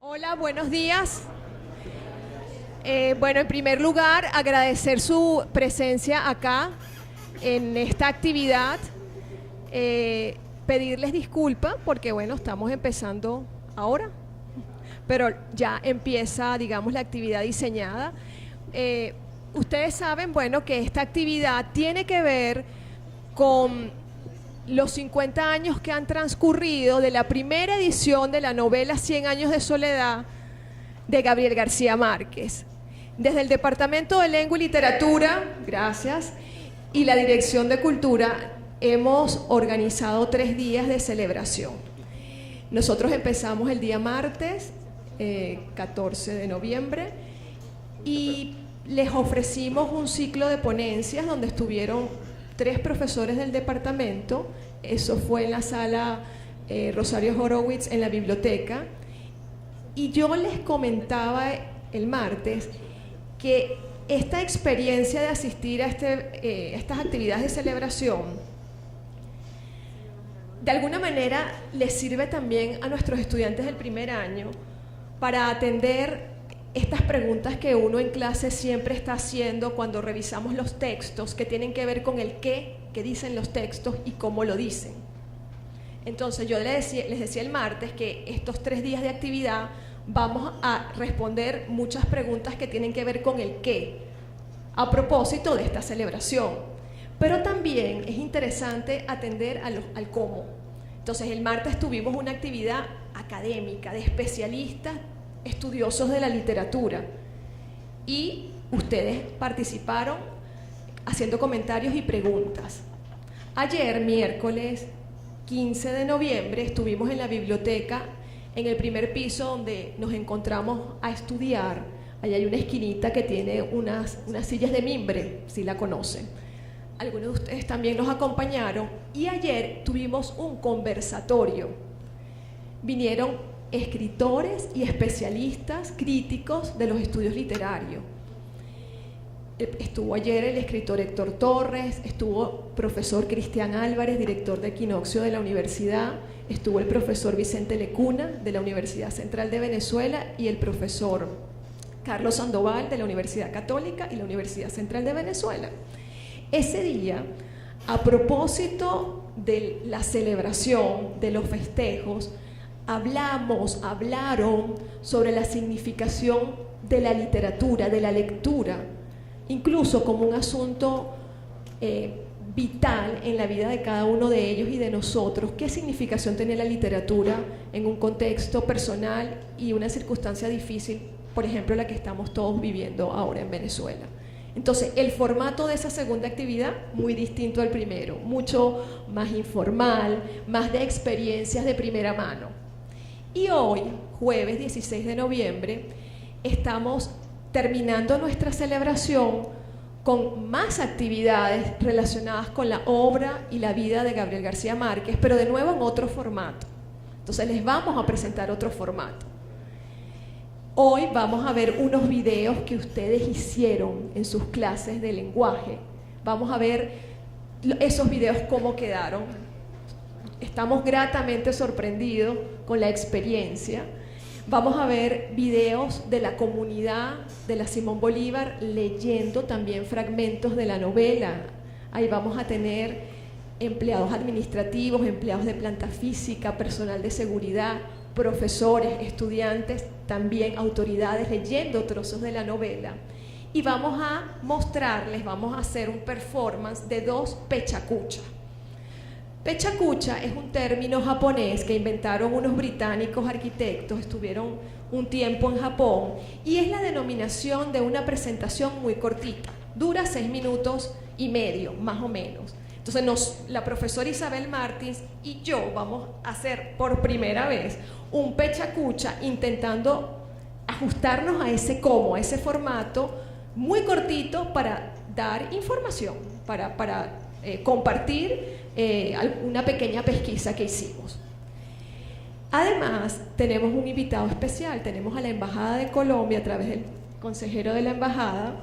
Hola, buenos días. Bueno, en primer lugar, agradecer su presencia acá en esta actividad. Pedirles disculpas porque, bueno, estamos empezando ahora, pero ya empieza, digamos, la actividad diseñada. Ustedes saben, bueno, que esta actividad tiene que ver con los 50 años que han transcurrido de la primera edición de la novela 100 años de soledad de Gabriel García Márquez. Desde el Departamento de Lengua y Literatura, gracias, y la Dirección de Cultura, hemos organizado 3 días de celebración. Nosotros empezamos el día martes, 14 de noviembre, y les ofrecimos un ciclo de ponencias donde estuvieron 3 profesores del departamento. Eso fue en la sala Rosario Horowitz en la biblioteca. Y yo les comentaba el martes que esta experiencia de asistir a estas actividades de celebración, de alguna manera les sirve también a nuestros estudiantes del primer año para atender estas preguntas que uno en clase siempre está haciendo cuando revisamos los textos, que tienen que ver con el qué que dicen los textos y cómo lo dicen. Entonces yo les decía el martes que estos 3 días de actividad vamos a responder muchas preguntas que tienen que ver con el qué, a propósito de esta celebración. Pero también es interesante atender al cómo. Entonces el martes tuvimos una actividad académica de especialistas, estudiosos de la literatura, y ustedes participaron haciendo comentarios y preguntas. Ayer, miércoles 15 de noviembre, estuvimos en la biblioteca, en el primer piso, donde nos encontramos a estudiar. Allá hay una esquinita que tiene unas sillas de mimbre, si la conocen. Algunos de ustedes también nos acompañaron, y ayer tuvimos un conversatorio. Vinieron escritores y especialistas críticos de los estudios literarios. Estuvo ayer el escritor Héctor Torres, estuvo profesor Cristian Álvarez, director de Equinoccio de la universidad, estuvo el profesor Vicente Lecuna de la Universidad Central de Venezuela y el profesor Carlos Sandoval de la Universidad Católica y la Universidad Central de Venezuela. Ese día, a propósito de la celebración, de los festejos, hablaron sobre la significación de la literatura, de la lectura, incluso como un asunto vital en la vida de cada uno de ellos y de nosotros. ¿Qué significación tiene la literatura en un contexto personal y una circunstancia difícil, por ejemplo, la que estamos todos viviendo ahora en Venezuela? Entonces, el formato de esa segunda actividad, muy distinto al primero, mucho más informal, más de experiencias de primera mano. Y hoy, jueves 16 de noviembre, estamos terminando nuestra celebración con más actividades relacionadas con la obra y la vida de Gabriel García Márquez, pero de nuevo en otro formato. Entonces les vamos a presentar otro formato. Hoy vamos a ver unos videos que ustedes hicieron en sus clases de lenguaje. Vamos a ver esos videos cómo quedaron. Estamos gratamente sorprendidos con la experiencia. Vamos a ver videos de la comunidad de la Simón Bolívar leyendo también fragmentos de la novela. Ahí vamos a tener empleados administrativos, empleados de planta física, personal de seguridad, profesores, estudiantes, también autoridades leyendo trozos de la novela. Y vamos a mostrarles, vamos a hacer un performance de 2 pechacuchas. Pechacucha es un término japonés que inventaron unos británicos arquitectos, estuvieron un tiempo en Japón, y es la denominación de una presentación muy cortita, dura 6 minutos y medio, más o menos. Entonces la profesora Isabel Martins y yo vamos a hacer por primera vez un pechacucha intentando ajustarnos a ese cómo, a ese formato muy cortito para dar información, para compartir una pequeña pesquisa que hicimos. Además, tenemos un invitado especial, tenemos a la Embajada de Colombia a través del consejero de la Embajada,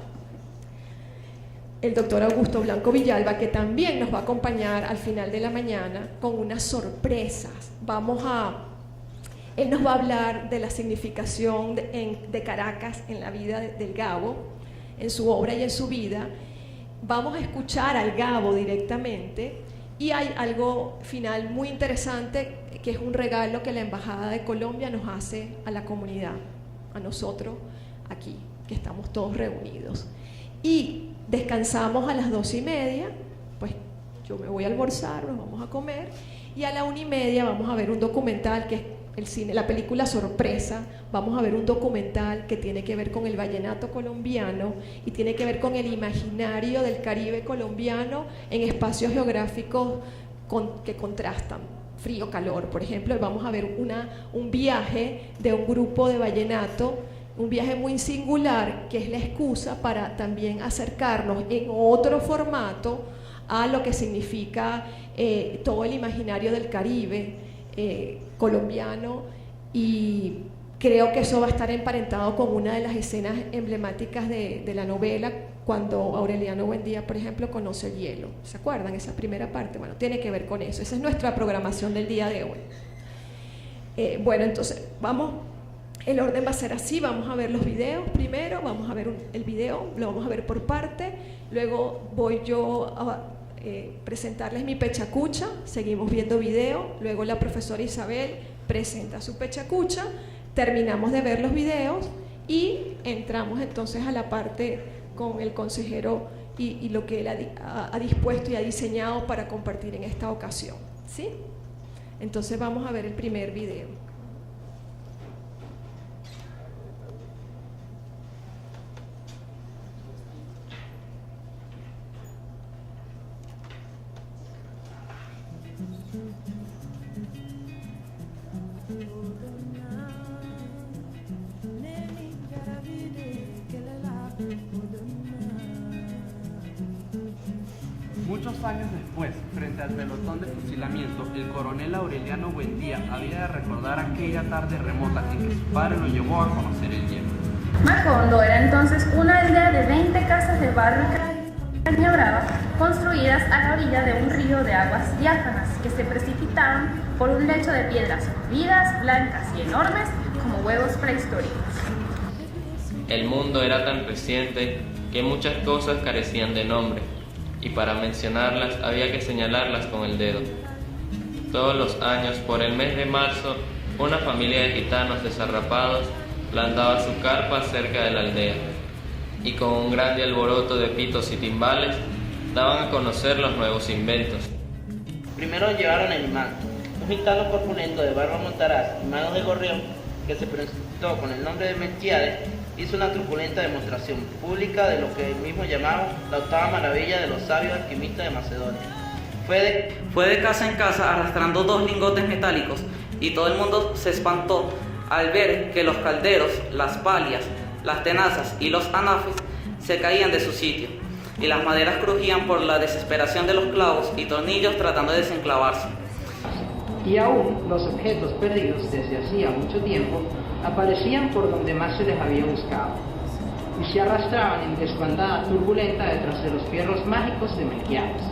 el doctor Augusto Blanco Villalba, que también nos va a acompañar al final de la mañana con unas sorpresas. Vamos a Él nos va a hablar de la significación de Caracas en la vida del Gabo, en su obra y en su vida. Vamos a escuchar al Gabo directamente y hay algo final muy interesante que es un regalo que la Embajada de Colombia nos hace a la comunidad, a nosotros aquí, que estamos todos reunidos. Y descansamos a las 2:30, pues yo me voy a almorzar, nos vamos a comer, y a la 1:30 vamos a ver un documental que es el cine, la película Sorpresa. Vamos a ver un documental que tiene que ver con el vallenato colombiano y tiene que ver con el imaginario del Caribe colombiano en espacios geográficos que contrastan, frío, calor. Por ejemplo, vamos a ver un viaje de un grupo de vallenato, un viaje muy singular, que es la excusa para también acercarnos en otro formato a lo que significa todo el imaginario del Caribe colombiano, y creo que eso va a estar emparentado con una de las escenas emblemáticas de la novela, cuando Aureliano Buendía, por ejemplo, conoce el hielo. ¿Se acuerdan? Esa primera parte, bueno, tiene que ver con eso. Esa es nuestra programación del día de hoy. Bueno, entonces, el orden va a ser así. Vamos a ver los videos primero, vamos a ver el video, lo vamos a ver por parte, luego voy yo a presentarles mi pechacucha, seguimos viendo video, luego la profesora Isabel presenta su pechacucha, terminamos de ver los videos y entramos entonces a la parte con el consejero y lo que él ha dispuesto y ha diseñado para compartir en esta ocasión, ¿sí? Entonces vamos a ver el primer video. Muchos años después, frente al pelotón de fusilamiento, el coronel Aureliano Buendía había de recordar aquella tarde remota en que su padre lo llevó a conocer el hielo. Macondo era entonces una aldea de 20 casas del barrio Caña Brava, construidas a la orilla de un río de aguas diáfanas que se precipitaban por un lecho de piedras vidas, blancas y enormes como huevos prehistóricos. El mundo era tan reciente que muchas cosas carecían de nombre, y para mencionarlas había que señalarlas con el dedo. Todos los años, por el mes de marzo, una familia de gitanos desarrapados plantaba su carpa cerca de la aldea, y con un grande alboroto de pitos y timbales daban a conocer los nuevos inventos. Primero llevaron el imán, un gitano corpulento de barba montaraz y manos de gorrión, que se presentó con el nombre de Melquiades, hizo una truculenta demostración pública de lo que él mismo llamaba la octava maravilla de los sabios alquimistas de Macedonia. Fue de casa en casa arrastrando 2 lingotes metálicos, y todo el mundo se espantó al ver que los calderos, las palias, las tenazas y los anafes se caían de su sitio, y las maderas crujían por la desesperación de los clavos y tornillos tratando de desenclavarse. Y aún los objetos perdidos desde hacía mucho tiempo aparecían por donde más se les había buscado, y se arrastraban en desbandada turbulenta detrás de los fierros mágicos de Melquiades.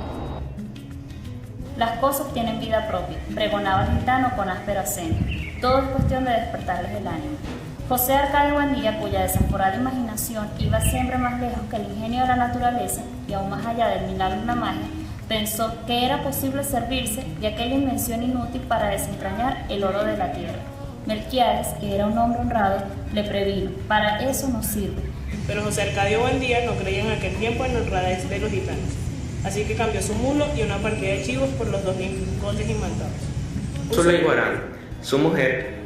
Las cosas tienen vida propia, pregonaba el gitano con áspero acento. Todo es cuestión de despertarles el ánimo. José Arcadio Buendía, cuya desaforada imaginación iba siempre más lejos que el ingenio de la naturaleza y aún más allá del milagro de la magia, pensó que era posible servirse de aquella invención inútil para desentrañar el oro de la tierra. Melquiades, que era un hombre honrado, le previno: para eso no sirve. Pero José Arcadio Buendía no creía en aquel tiempo en la honradez de los gitanos, así que cambió su mulo y una partida de chivos por los 2 lingotes imantados. Zulay Guarán, su mujer,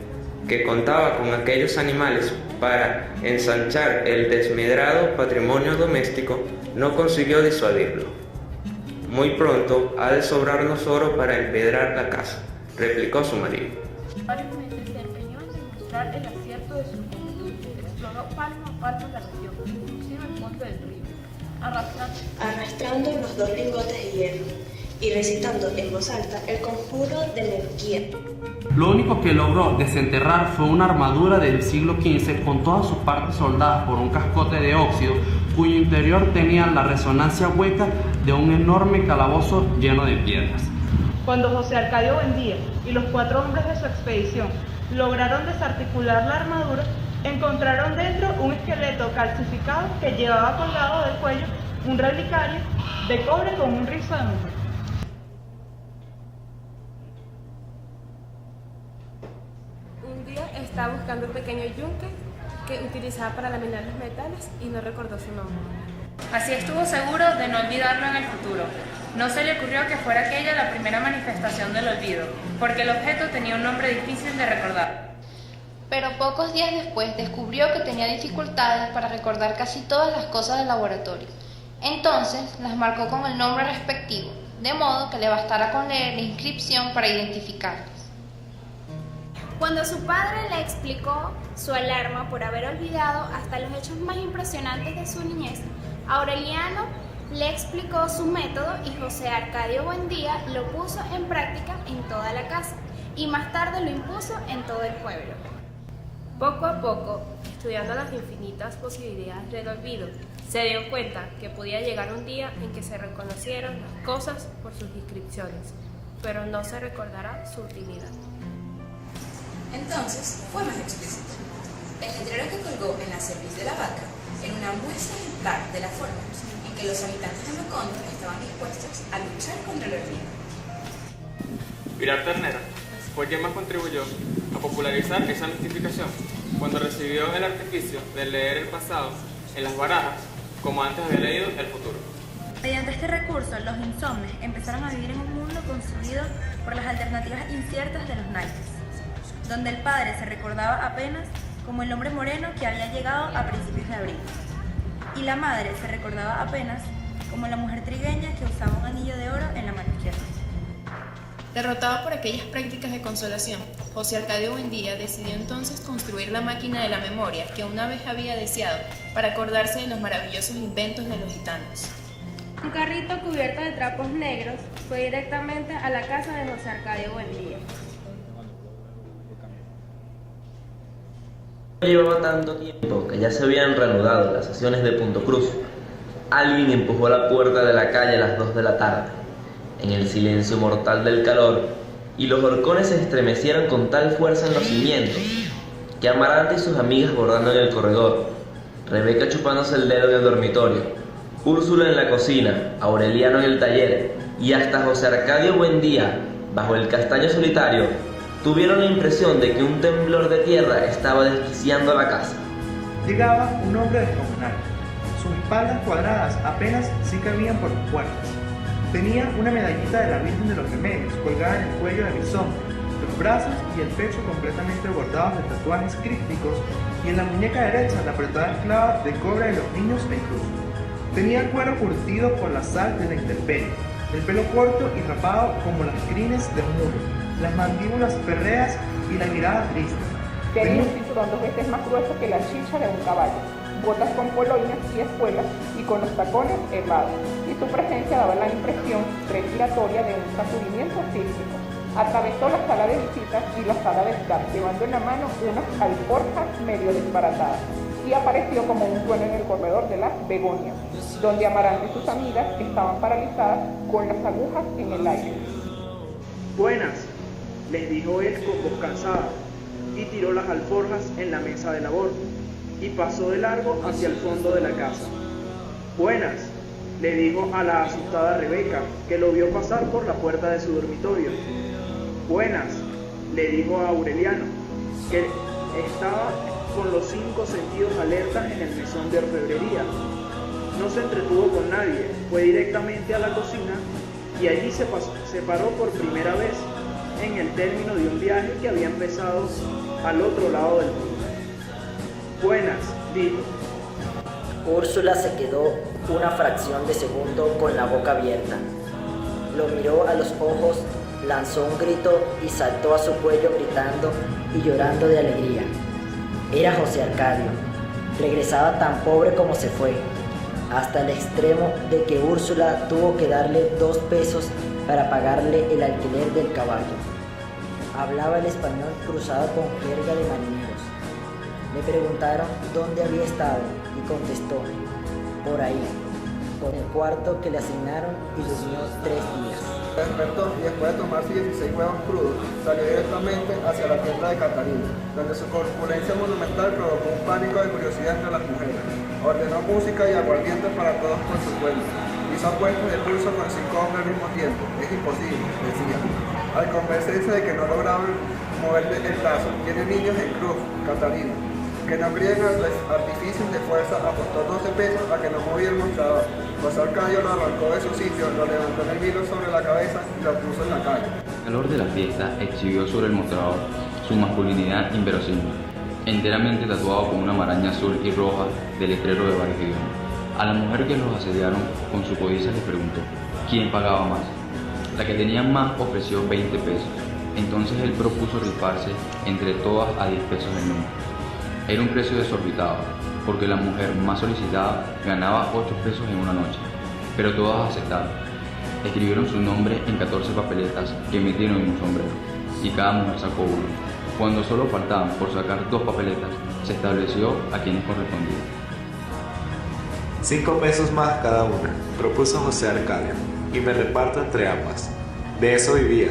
que contaba con aquellos animales para ensanchar el desmedrado patrimonio doméstico, no consiguió disuadirlo. Muy pronto ha de sobrarnos oro para empedrar la casa, replicó su marido. Varios meses se empeñó en demostrar el acierto de sus conjeturas. Exploró palmo a palmo la región, inclusive el fondo del río, arrastrando los 2 lingotes de hierro y recitando en voz alta el conjuro de Melquiades. Lo único que logró desenterrar fue una armadura del siglo XV con todas sus partes soldadas por un cascote de óxido, cuyo interior tenía la resonancia hueca de un enorme calabozo lleno de piedras. Cuando José Arcadio Buendía y los 4 hombres de su expedición lograron desarticular la armadura, encontraron dentro un esqueleto calcificado que llevaba colgado del cuello un relicario de cobre con un rizo de mujer. Un día estaba buscando un pequeño yunque que utilizaba para laminar los metales y no recordó su nombre. Así estuvo seguro de no olvidarlo en el futuro. No se le ocurrió que fuera aquella la primera manifestación del olvido, porque el objeto tenía un nombre difícil de recordar. Pero pocos días después descubrió que tenía dificultades para recordar casi todas las cosas del laboratorio. Entonces las marcó con el nombre respectivo, de modo que le bastara con leer la inscripción para identificarlas. Cuando su padre le explicó su alarma por haber olvidado hasta los hechos más impresionantes de su niñez, Aureliano le explicó su método y José Arcadio Buendía lo puso en práctica en toda la casa y más tarde lo impuso en todo el pueblo. Poco a poco, estudiando las infinitas posibilidades del olvido, se dio cuenta que podía llegar un día en que se reconocieran las cosas por sus inscripciones, pero no se recordará su utilidad. Entonces fue más explícito. El letrero que colgó en la cerviz de la vaca era una muestra ejemplar de la forma en que los habitantes de Macondo estaban dispuestos a luchar contra el olvido. Pilar Ternera fue quien más contribuyó a popularizar esa mistificación cuando recibió el artificio de leer el pasado en las barajas como antes había leído el futuro. Mediante este recurso, los insomnes empezaron a vivir en un mundo construido por las alternativas inciertas de los naipes, donde el padre se recordaba apenas como el hombre moreno que había llegado a principios de abril, y la madre se recordaba apenas como la mujer trigueña que usaba un anillo de oro en la mano izquierda. Derrotado por aquellas prácticas de consolación, José Arcadio Buendía decidió entonces construir la máquina de la memoria que una vez había deseado para acordarse de los maravillosos inventos de los gitanos. Un carrito cubierto de trapos negros fue directamente a la casa de José Arcadio Buendía. Llevaba tanto tiempo que ya se habían reanudado las sesiones de Punto Cruz. Alguien empujó la puerta de la calle a las 2 de la tarde, en el silencio mortal del calor, y los horcones se estremecieron con tal fuerza en los cimientos, que Amaranta y sus amigas bordando en el corredor, Rebeca chupándose el dedo en el dormitorio, Úrsula en la cocina, Aureliano en el taller, y hasta José Arcadio Buendía, bajo el castaño solitario, tuvieron la impresión de que un temblor de tierra estaba desquiciando la casa. Llegaba un hombre descomunal. Sus espaldas cuadradas apenas sí cabían por las puertas. Tenía una medallita de la Virgen de los Remedios colgada en el cuello de bisonte, los brazos y el pecho completamente bordados de tatuajes crípticos y en la muñeca derecha la apretada esclava de cobre de los niños en cruz. Tenía el cuero curtido por la sal de la intemperie, el pelo corto y rapado como las crines de un muro, las mandíbulas férreas y la mirada triste. Tenía un cinturón 2 veces más grueso que la chicha de un caballo, botas con polainas y espuelas y con los tacones elevados, y su presencia daba la impresión respiratoria de un sacudimiento físico. Atravesó la sala de visitas y la sala de estar, llevando en la mano unas alforjas medio desbaratadas, y apareció como un trueno en el corredor de las Begonias, donde Amaranta y sus amigas estaban paralizadas con las agujas en el aire. Buenas, les dijo él con voz cansada, y tiró las alforjas en la mesa de labor, y pasó de largo hacia el fondo de la casa. Buenas, le dijo a la asustada Rebeca, que lo vio pasar por la puerta de su dormitorio. Buenas, le dijo a Aureliano, que estaba con los 5 sentidos alertas en el mesón de orfebrería. No se entretuvo con nadie, fue directamente a la cocina y allí se paró por primera vez en el término de un viaje que había empezado al otro lado del mundo. Buenas, dijo. Úrsula se quedó una fracción de segundo con la boca abierta. Lo miró a los ojos, lanzó un grito y saltó a su cuello gritando y llorando de alegría. Era José Arcadio. Regresaba tan pobre como se fue, hasta el extremo de que Úrsula tuvo que darle 2 pesos para pagarle el alquiler del caballo. Hablaba el español cruzado con jerga de marineros. Le preguntaron dónde había estado y contestó, por ahí, con el cuarto que le asignaron, y durmió 3 días. Se despertó y después de tomarse 16 huevos crudos, salió directamente hacia la tienda de Catarina, donde su corpulencia monumental provocó un pánico de curiosidad entre las mujeres. Ordenó música y aguardiente para todos por su cuenta. Hizo apuestas de pulso con 5 hombres al mismo tiempo. Es imposible, decía. Al convencerse de que no lograban moverle el brazo, tiene niños en cruz, Catarina. Que no creían en los artificios de fuerza, apostó 12 pesos a que no movía el mostrador. José Arcadio lo arrancó de su sitio, lo levantó en el vilo sobre la cabeza y lo puso en la calle. El calor de la fiesta exhibió sobre el mostrador su masculinidad inverosímil, enteramente tatuado con una maraña azul y roja de letrero de varios idiomas. A la mujer que los asediaron con su codicia le preguntó quién pagaba más. La que tenía más ofreció 20 pesos. Entonces él propuso rifarse entre todas a 10 pesos el número. Era un precio desorbitado, porque la mujer más solicitada ganaba 8 pesos en una noche, pero todas aceptaron. Escribieron su nombre en 14 papeletas que metieron en un sombrero, y cada mujer sacó uno. Cuando solo faltaban por sacar 2 papeletas, se estableció a quienes correspondía. 5 pesos más cada una, propuso José Arcadio, y me reparto entre ambas. De eso vivía.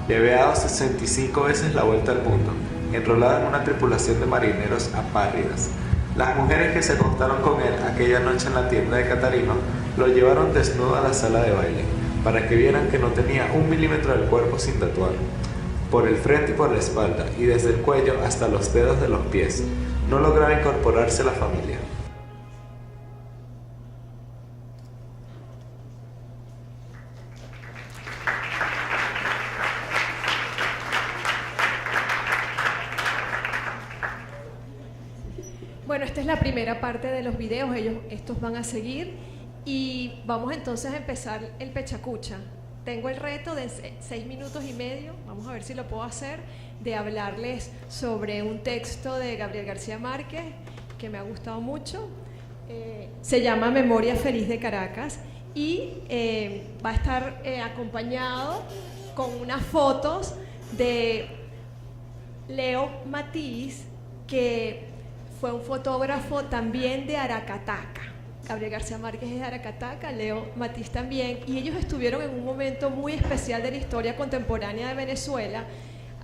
Le había dado 65 veces la vuelta al mundo, enrolado en una tripulación de marineros apátridas. Las mujeres que se acostaron con él aquella noche en la tienda de Catarino lo llevaron desnudo a la sala de baile, para que vieran que no tenía 1 milímetro del cuerpo sin tatuar, por el frente y por la espalda, y desde el cuello hasta los dedos de los pies. No lograba incorporarse a la familia. Bueno, esta es la primera parte de los videos, estos van a seguir y vamos entonces a empezar el pechacucha. Tengo el reto de 6 minutos y medio, vamos a ver si lo puedo hacer, de hablarles sobre un texto de Gabriel García Márquez que me ha gustado mucho. Se llama Memoria Feliz de Caracas y va a estar acompañado con unas fotos de Leo Matiz, que fue un fotógrafo también de Aracataca. Gabriel García Márquez es de Aracataca, Leo Matiz también, y ellos estuvieron en un momento muy especial de la historia contemporánea de Venezuela,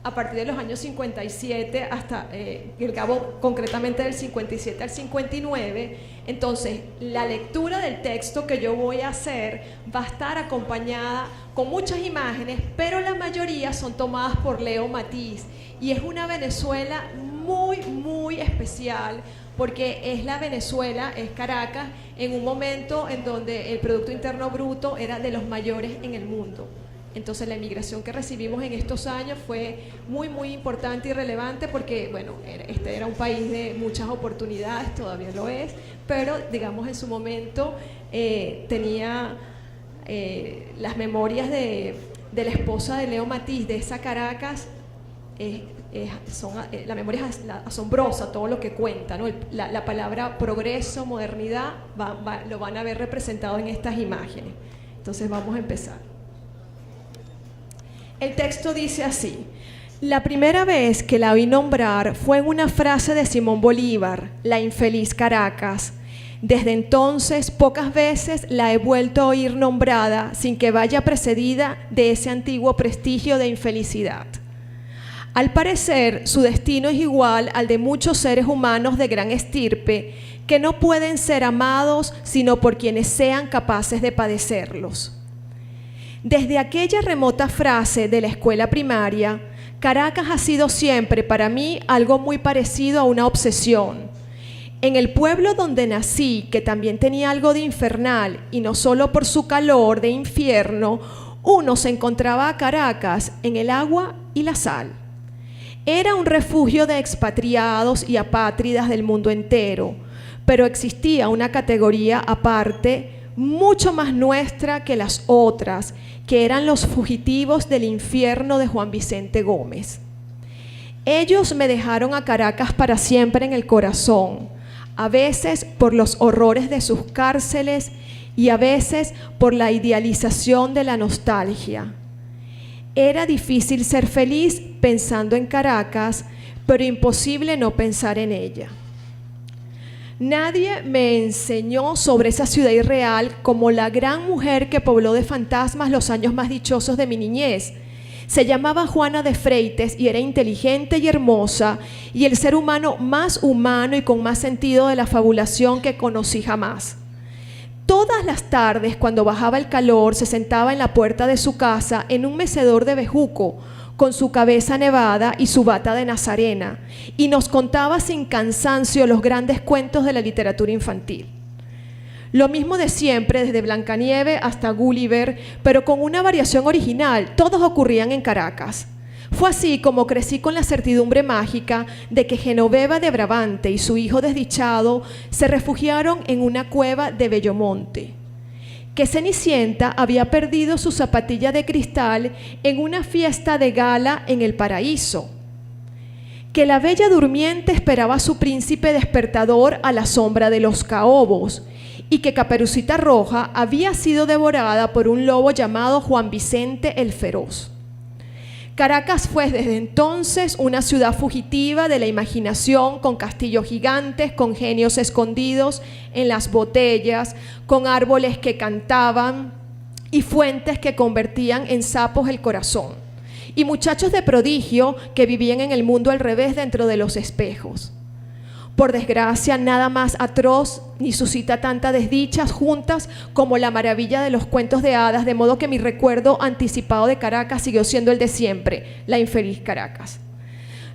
a partir de los años 57 hasta el cabo concretamente del 57 al 59. Entonces, la lectura del texto que yo voy a hacer va a estar acompañada con muchas imágenes, pero la mayoría son tomadas por Leo Matiz, y es una Venezuela muy, muy especial, porque es la Venezuela, es Caracas, en un momento en donde el Producto Interno Bruto era de los mayores en el mundo. Entonces la emigración que recibimos en estos años fue muy, muy importante y relevante, porque, bueno, este era un país de muchas oportunidades, todavía lo es, pero, digamos, en su momento tenía las memorias de la esposa de Leo Matiz, de esa Caracas. La memoria es asombrosa, todo lo que cuenta, ¿no? La palabra progreso, modernidad, lo van a ver representado en estas imágenes. Entonces vamos a empezar. El texto dice así: la primera vez que la oí nombrar fue en una frase de Simón Bolívar, la infeliz Caracas. Desde entonces, pocas veces la he vuelto a oír nombrada sin que vaya precedida de ese antiguo prestigio de infelicidad. Al parecer, su destino es igual al de muchos seres humanos de gran estirpe que no pueden ser amados sino por quienes sean capaces de padecerlos. Desde aquella remota frase de la escuela primaria, Caracas ha sido siempre para mí algo muy parecido a una obsesión. En el pueblo donde nací, que también tenía algo de infernal, y no solo por su calor de infierno, uno se encontraba a Caracas en el agua y la sal. Era un refugio de expatriados y apátridas del mundo entero, pero existía una categoría aparte, mucho más nuestra que las otras, que eran los fugitivos del infierno de Juan Vicente Gómez. Ellos me dejaron a Caracas para siempre en el corazón, a veces por los horrores de sus cárceles y a veces por la idealización de la nostalgia. Era difícil ser feliz pensando en Caracas, pero imposible no pensar en ella. Nadie me enseñó sobre esa ciudad irreal como la gran mujer que pobló de fantasmas los años más dichosos de mi niñez. Se llamaba Juana de Freites y era inteligente y hermosa y el ser humano más humano y con más sentido de la fabulación que conocí jamás. Todas las tardes, cuando bajaba el calor, se sentaba en la puerta de su casa en un mecedor de bejuco, con su cabeza nevada y su bata de nazarena, y nos contaba sin cansancio los grandes cuentos de la literatura infantil. Lo mismo de siempre, desde Blancanieves hasta Gulliver, pero con una variación original, todos ocurrían en Caracas. Fue así como crecí con la certidumbre mágica de que Genoveva de Brabante y su hijo desdichado se refugiaron en una cueva de Bellomonte, que Cenicienta había perdido su zapatilla de cristal en una fiesta de gala en el paraíso, que la bella durmiente esperaba a su príncipe despertador a la sombra de los caobos, y que Caperucita Roja había sido devorada por un lobo llamado Juan Vicente el Feroz. Caracas fue desde entonces una ciudad fugitiva de la imaginación, con castillos gigantes, con genios escondidos en las botellas, con árboles que cantaban y fuentes que convertían en sapos el corazón, y muchachos de prodigio que vivían en el mundo al revés dentro de los espejos. Por desgracia, nada más atroz ni suscita tantas desdichas juntas como la maravilla de los cuentos de hadas, de modo que mi recuerdo anticipado de Caracas siguió siendo el de siempre, la infeliz Caracas.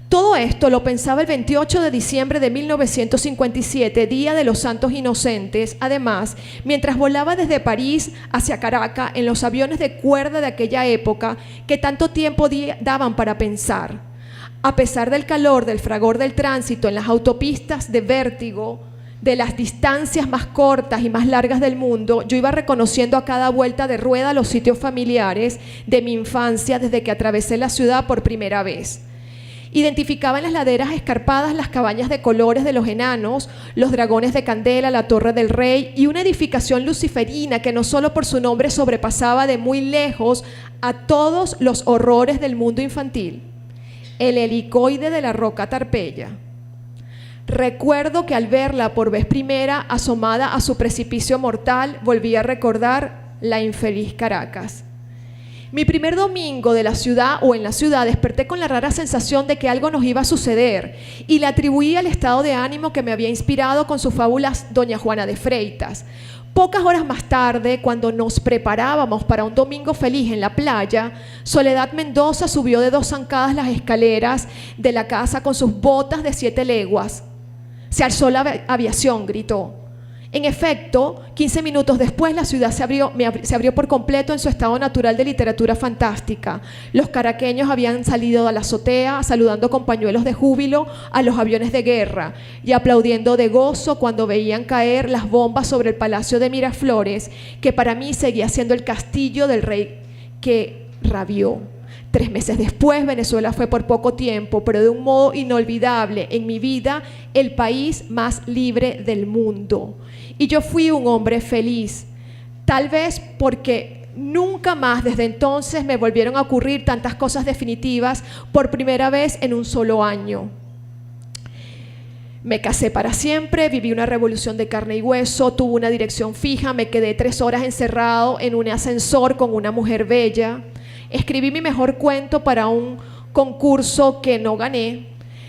Todo esto lo pensaba el 28 de diciembre de 1957, Día de los Santos Inocentes, además, mientras volaba desde París hacia Caracas en los aviones de cuerda de aquella época que tanto tiempo daban para pensar. A pesar del calor, del fragor del tránsito en las autopistas de vértigo, de las distancias más cortas y más largas del mundo, yo iba reconociendo a cada vuelta de rueda los sitios familiares de mi infancia desde que atravesé la ciudad por primera vez. Identificaba en las laderas escarpadas las cabañas de colores de los enanos, los dragones de candela, la Torre del Rey y una edificación luciferina que no solo por su nombre sobrepasaba de muy lejos a todos los horrores del mundo infantil: el helicoide de la Roca Tarpeya. Recuerdo que al verla por vez primera asomada a su precipicio mortal, volví a recordar la infeliz Caracas. Mi primer domingo de la ciudad o en la ciudad desperté con la rara sensación de que algo nos iba a suceder y la atribuí al estado de ánimo que me había inspirado con sus fábulas Doña Juana de Freitas. Pocas horas más tarde, cuando nos preparábamos para un domingo feliz en la playa, Soledad Mendoza subió de 2 zancadas las escaleras de la casa con sus botas de 7 leguas. Se alzó la aviación, gritó. En efecto, 15 minutos después la ciudad se abrió por completo en su estado natural de literatura fantástica. Los caraqueños habían salido a la azotea saludando con pañuelos de júbilo a los aviones de guerra y aplaudiendo de gozo cuando veían caer las bombas sobre el Palacio de Miraflores, que para mí seguía siendo el castillo del rey que rabió. 3 meses después, Venezuela fue por poco tiempo, pero de un modo inolvidable en mi vida, el país más libre del mundo. Y yo fui un hombre feliz, tal vez porque nunca más desde entonces me volvieron a ocurrir tantas cosas definitivas por primera vez en un solo año. Me casé para siempre, viví una revolución de carne y hueso, tuve una dirección fija, me quedé 3 horas encerrado en un ascensor con una mujer bella. Escribí mi mejor cuento para un concurso que no gané.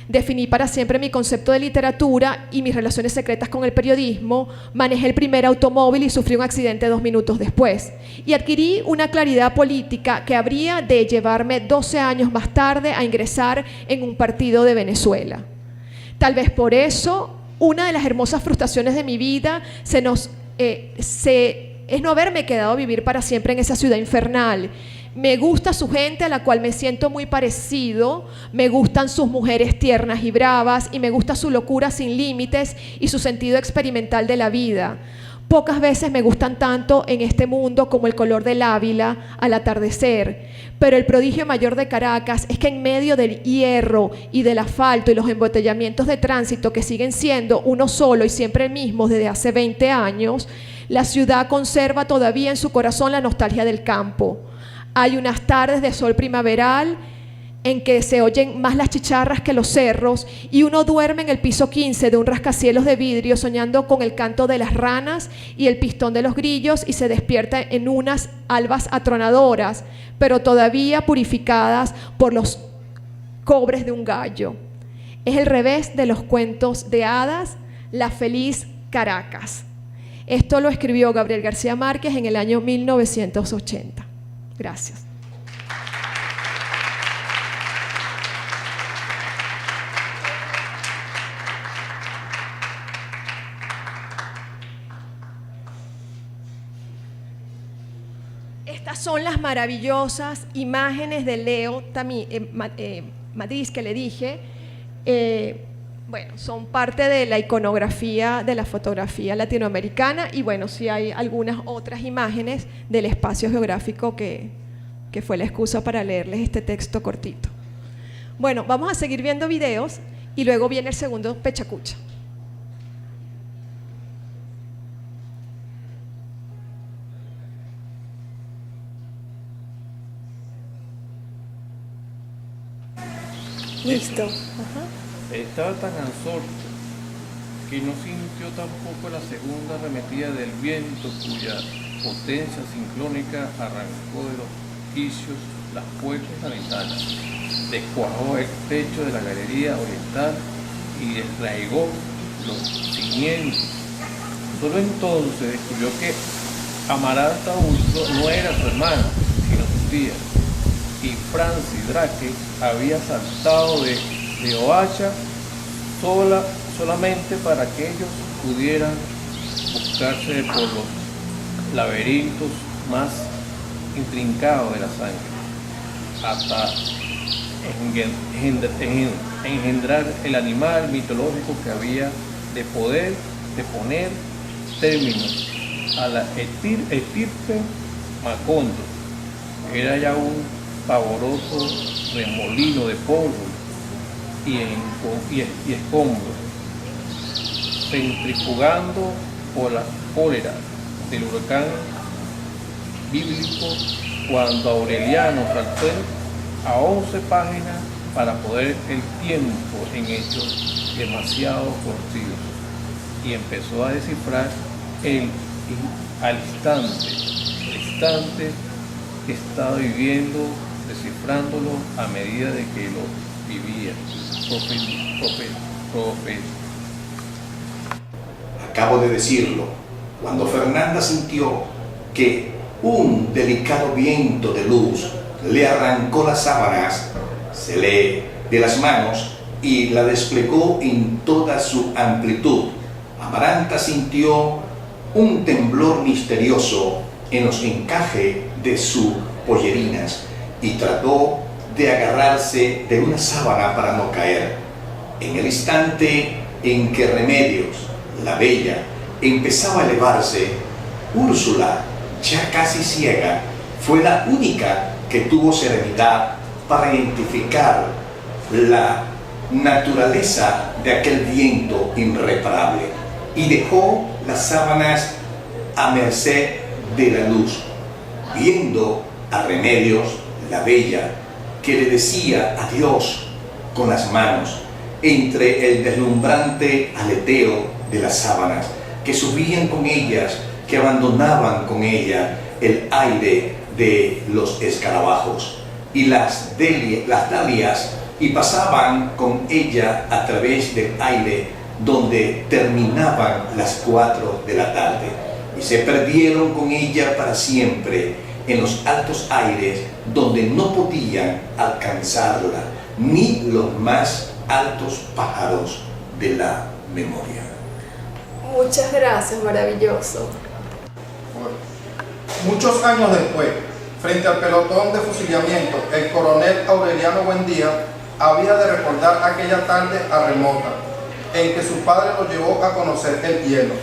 Definí para siempre mi concepto de literatura y mis relaciones secretas con el periodismo. Manejé el primer automóvil y sufrí un accidente 2 minutos después. Y adquirí una claridad política que habría de llevarme 12 años más tarde a ingresar en un partido de Venezuela. Tal vez por eso, una de las hermosas frustraciones de mi vida es no haberme quedado a vivir para siempre en esa ciudad infernal. Me gusta su gente a la cual me siento muy parecido, me gustan sus mujeres tiernas y bravas y me gusta su locura sin límites y su sentido experimental de la vida. Pocas veces me gustan tanto en este mundo como el color del Ávila al atardecer, pero el prodigio mayor de Caracas es que en medio del hierro y del asfalto y los embotellamientos de tránsito que siguen siendo uno solo y siempre el mismo desde hace 20 años, la ciudad conserva todavía en su corazón la nostalgia del campo. Hay unas tardes de sol primaveral en que se oyen más las chicharras que los cerros, y uno duerme en el piso 15 de un rascacielos de vidrio soñando con el canto de las ranas y el pistón de los grillos, y se despierta en unas albas atronadoras, pero todavía purificadas por los cobres de un gallo. Es el revés de los cuentos de hadas, la feliz Caracas. Esto lo escribió Gabriel García Márquez en el año 1980. Gracias. Estas son las maravillosas imágenes de Leo Madrid que le dije. Bueno, son parte de la iconografía de la fotografía latinoamericana, y bueno, sí hay algunas otras imágenes del espacio geográfico que fue la excusa para leerles este texto cortito. Bueno, vamos a seguir viendo videos y luego viene el segundo Pechacucha. Listo. Ajá. Estaba tan absorto que no sintió tampoco la segunda arremetida del viento, cuya potencia sincrónica arrancó de los quicios las puertas y la ventana, descuajó el techo de la galería oriental y desraigó los cimientos. Solo entonces descubrió que Amaranta Urso no era su hermana, sino su tía, y Francis Drake había saltado de Oacha solamente para que ellos pudieran buscarse por los laberintos más intrincados de la sangre, hasta engendrar el animal mitológico que había de poner término a la estirpe Macondo. Era ya un pavoroso remolino de polvo y escombros, centrifugando por la cólera del huracán bíblico, cuando Aureliano saltó a 11 páginas para poner el tiempo en hechos demasiado conocidos, y empezó a descifrar el instante que estaba viviendo, descifrándolo a medida de que lo vivía. Acabo de decirlo, cuando Fernanda sintió que un delicado viento de luz le arrancó las sábanas, se le de las manos y la desplegó en toda su amplitud. Amaranta sintió un temblor misterioso en los encajes de sus pollerinas y trató de agarrarse de una sábana para no caer. En el instante en que Remedios, la bella, empezaba a elevarse, Úrsula, ya casi ciega, fue la única que tuvo serenidad para identificar la naturaleza de aquel viento irreparable y dejó las sábanas a merced de la luz, viendo a Remedios, la bella, que le decía adiós con las manos entre el deslumbrante aleteo de las sábanas, que subían con ellas, que abandonaban con ella el aire de los escarabajos y las dalias, y pasaban con ella a través del aire donde terminaban las 4 de la tarde, y se perdieron con ella para siempre en los altos aires donde no podían alcanzarla ni los más altos pájaros de la memoria. Muchas gracias, maravilloso. Muchos años después, frente al pelotón de fusilamiento, el coronel Aureliano Buendía había de recordar aquella tarde remota en que su padre lo llevó a conocer el hielo.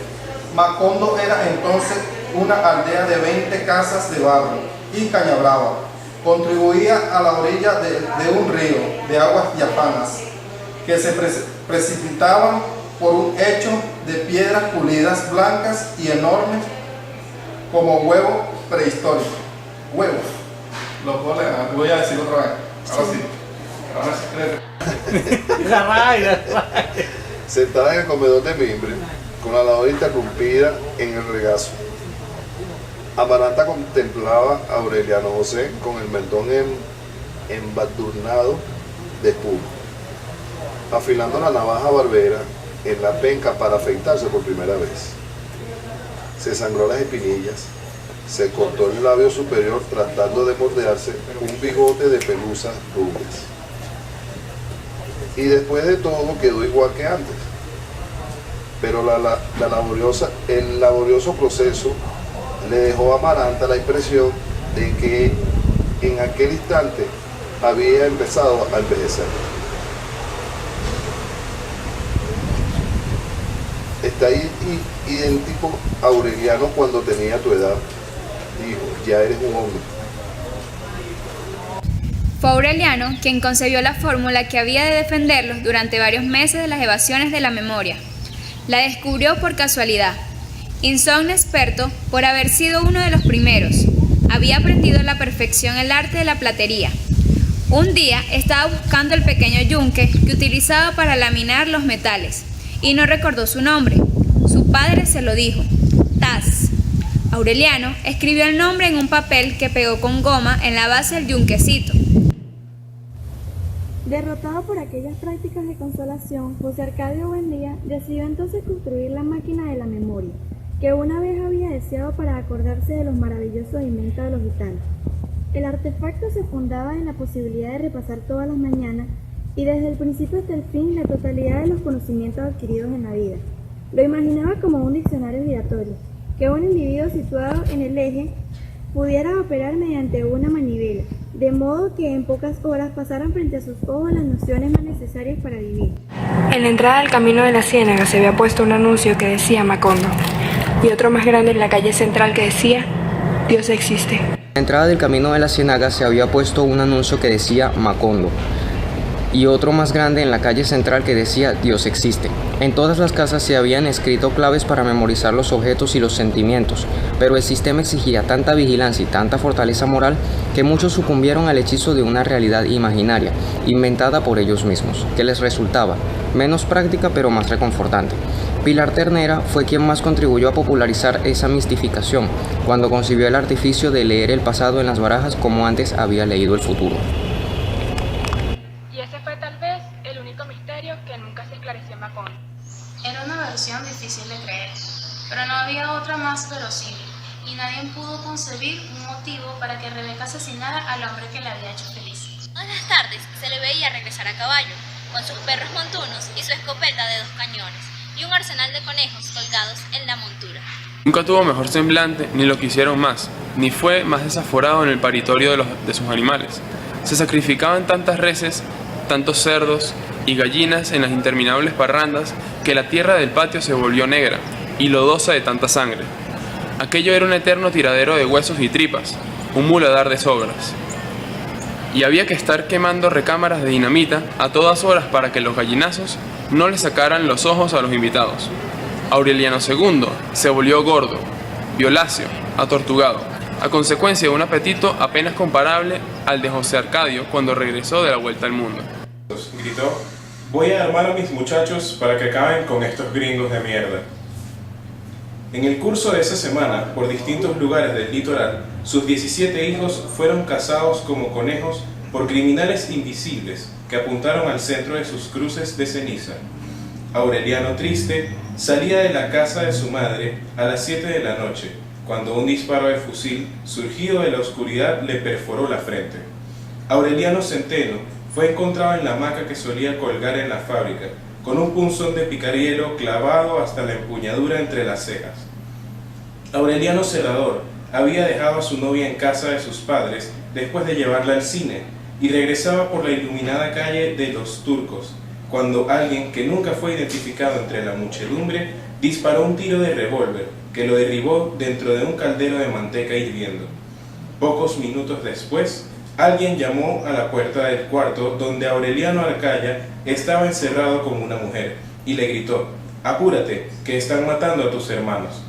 Macondo era entonces una aldea de 20 casas de barro y caña brava. Contribuía a la orilla de un río de aguas diafanas que se precipitaban por un hecho de piedras pulidas blancas y enormes como huevos prehistóricos. Huevos. Lo voy a decir otra vez. Ahora sí. La raya. Sentada en el comedor de mimbre, con la labor interrumpida en el regazo. Amaranta contemplaba a Aureliano José con el mentón embadurnado de espuma, afilando la navaja barbera en la penca para afeitarse por primera vez. Se sangró las espinillas, se cortó el labio superior tratando de moldearse un bigote de pelusas rubias. Y después de todo quedó igual que antes. Pero el laborioso proceso le dejó a Amaranta la impresión de que en aquel instante había empezado a envejecer. Está idéntico a Aureliano cuando tenía tu edad, dijo, ya eres un hombre. Fue Aureliano quien concebió la fórmula que había de defenderlos durante varios meses de las evasiones de la memoria. La descubrió por casualidad. Insomne experto por haber sido uno de los primeros. Había aprendido a la perfección el arte de la platería. Un día estaba buscando el pequeño yunque que utilizaba para laminar los metales y no recordó su nombre. Su padre se lo dijo: Taz. Aureliano escribió el nombre en un papel que pegó con goma en la base del yunquecito. Derrotado por aquellas prácticas de consolación, José Arcadio Buendía decidió entonces construir la máquina de la memoria, que una vez había deseado para acordarse de los maravillosos inventos de los gitanos. El artefacto se fundaba en la posibilidad de repasar todas las mañanas y desde el principio hasta el fin la totalidad de los conocimientos adquiridos en la vida. Lo imaginaba como un diccionario giratorio, que un individuo situado en el eje pudiera operar mediante una manivela, de modo que en pocas horas pasaran frente a sus ojos las nociones más necesarias para vivir. En la entrada del camino de la Ciénaga se había puesto un anuncio que decía Macondo, y otro más grande en la calle central que decía Dios existe. En la entrada del camino de la Ciénaga se había puesto un anuncio que decía Macondo, y otro más grande en la calle central que decía Dios existe. En todas las casas se habían escrito claves para memorizar los objetos y los sentimientos, pero el sistema exigía tanta vigilancia y tanta fortaleza moral que muchos sucumbieron al hechizo de una realidad imaginaria, inventada por ellos mismos, que les resultaba menos práctica pero más reconfortante. Pilar Ternera fue quien más contribuyó a popularizar esa mistificación, cuando concibió el artificio de leer el pasado en las barajas como antes había leído el futuro. Y ese fue tal vez el único misterio que nunca se esclareció en Macondo. Era una versión difícil de creer, pero no había otra más verosímil, y nadie pudo concebir un motivo para que Rebeca asesinara al hombre que la había hecho feliz. Todas las tardes se le veía regresar a caballo, con sus perros montunos y su escopeta de 2 cañones, y un arsenal de conejos colgados en la montura. Nunca tuvo mejor semblante, ni lo quisieron más, ni fue más desaforado en el paritorio de sus animales. Se sacrificaban tantas reses, tantos cerdos y gallinas en las interminables parrandas que la tierra del patio se volvió negra y lodosa de tanta sangre. Aquello era un eterno tiradero de huesos y tripas, un muladar de sobras. Y había que estar quemando recámaras de dinamita a todas horas para que los gallinazos no le sacaran los ojos a los invitados. Aureliano II se volvió gordo, violáceo, atortugado, a consecuencia de un apetito apenas comparable al de José Arcadio cuando regresó de la vuelta al mundo. Gritó: voy a armar a mis muchachos para que acaben con estos gringos de mierda. En el curso de esa semana, por distintos lugares del litoral, sus 17 hijos fueron cazados como conejos por criminales invisibles que apuntaron al centro de sus cruces de ceniza. Aureliano triste salía de la casa de su madre a las 7 de la noche, cuando un disparo de fusil surgido de la oscuridad le perforó la frente. Aureliano Centeno fue encontrado en la hamaca que solía colgar en la fábrica, con un punzón de picarielo clavado hasta la empuñadura entre las cejas. Aureliano Serrador había dejado a su novia en casa de sus padres después de llevarla al cine y regresaba por la iluminada calle de Los Turcos, cuando alguien que nunca fue identificado entre la muchedumbre disparó un tiro de revólver que lo derribó dentro de un caldero de manteca hirviendo. Pocos minutos después, alguien llamó a la puerta del cuarto donde Aureliano Arcaya estaba encerrado como una mujer y le gritó: apúrate, que están matando a tus hermanos.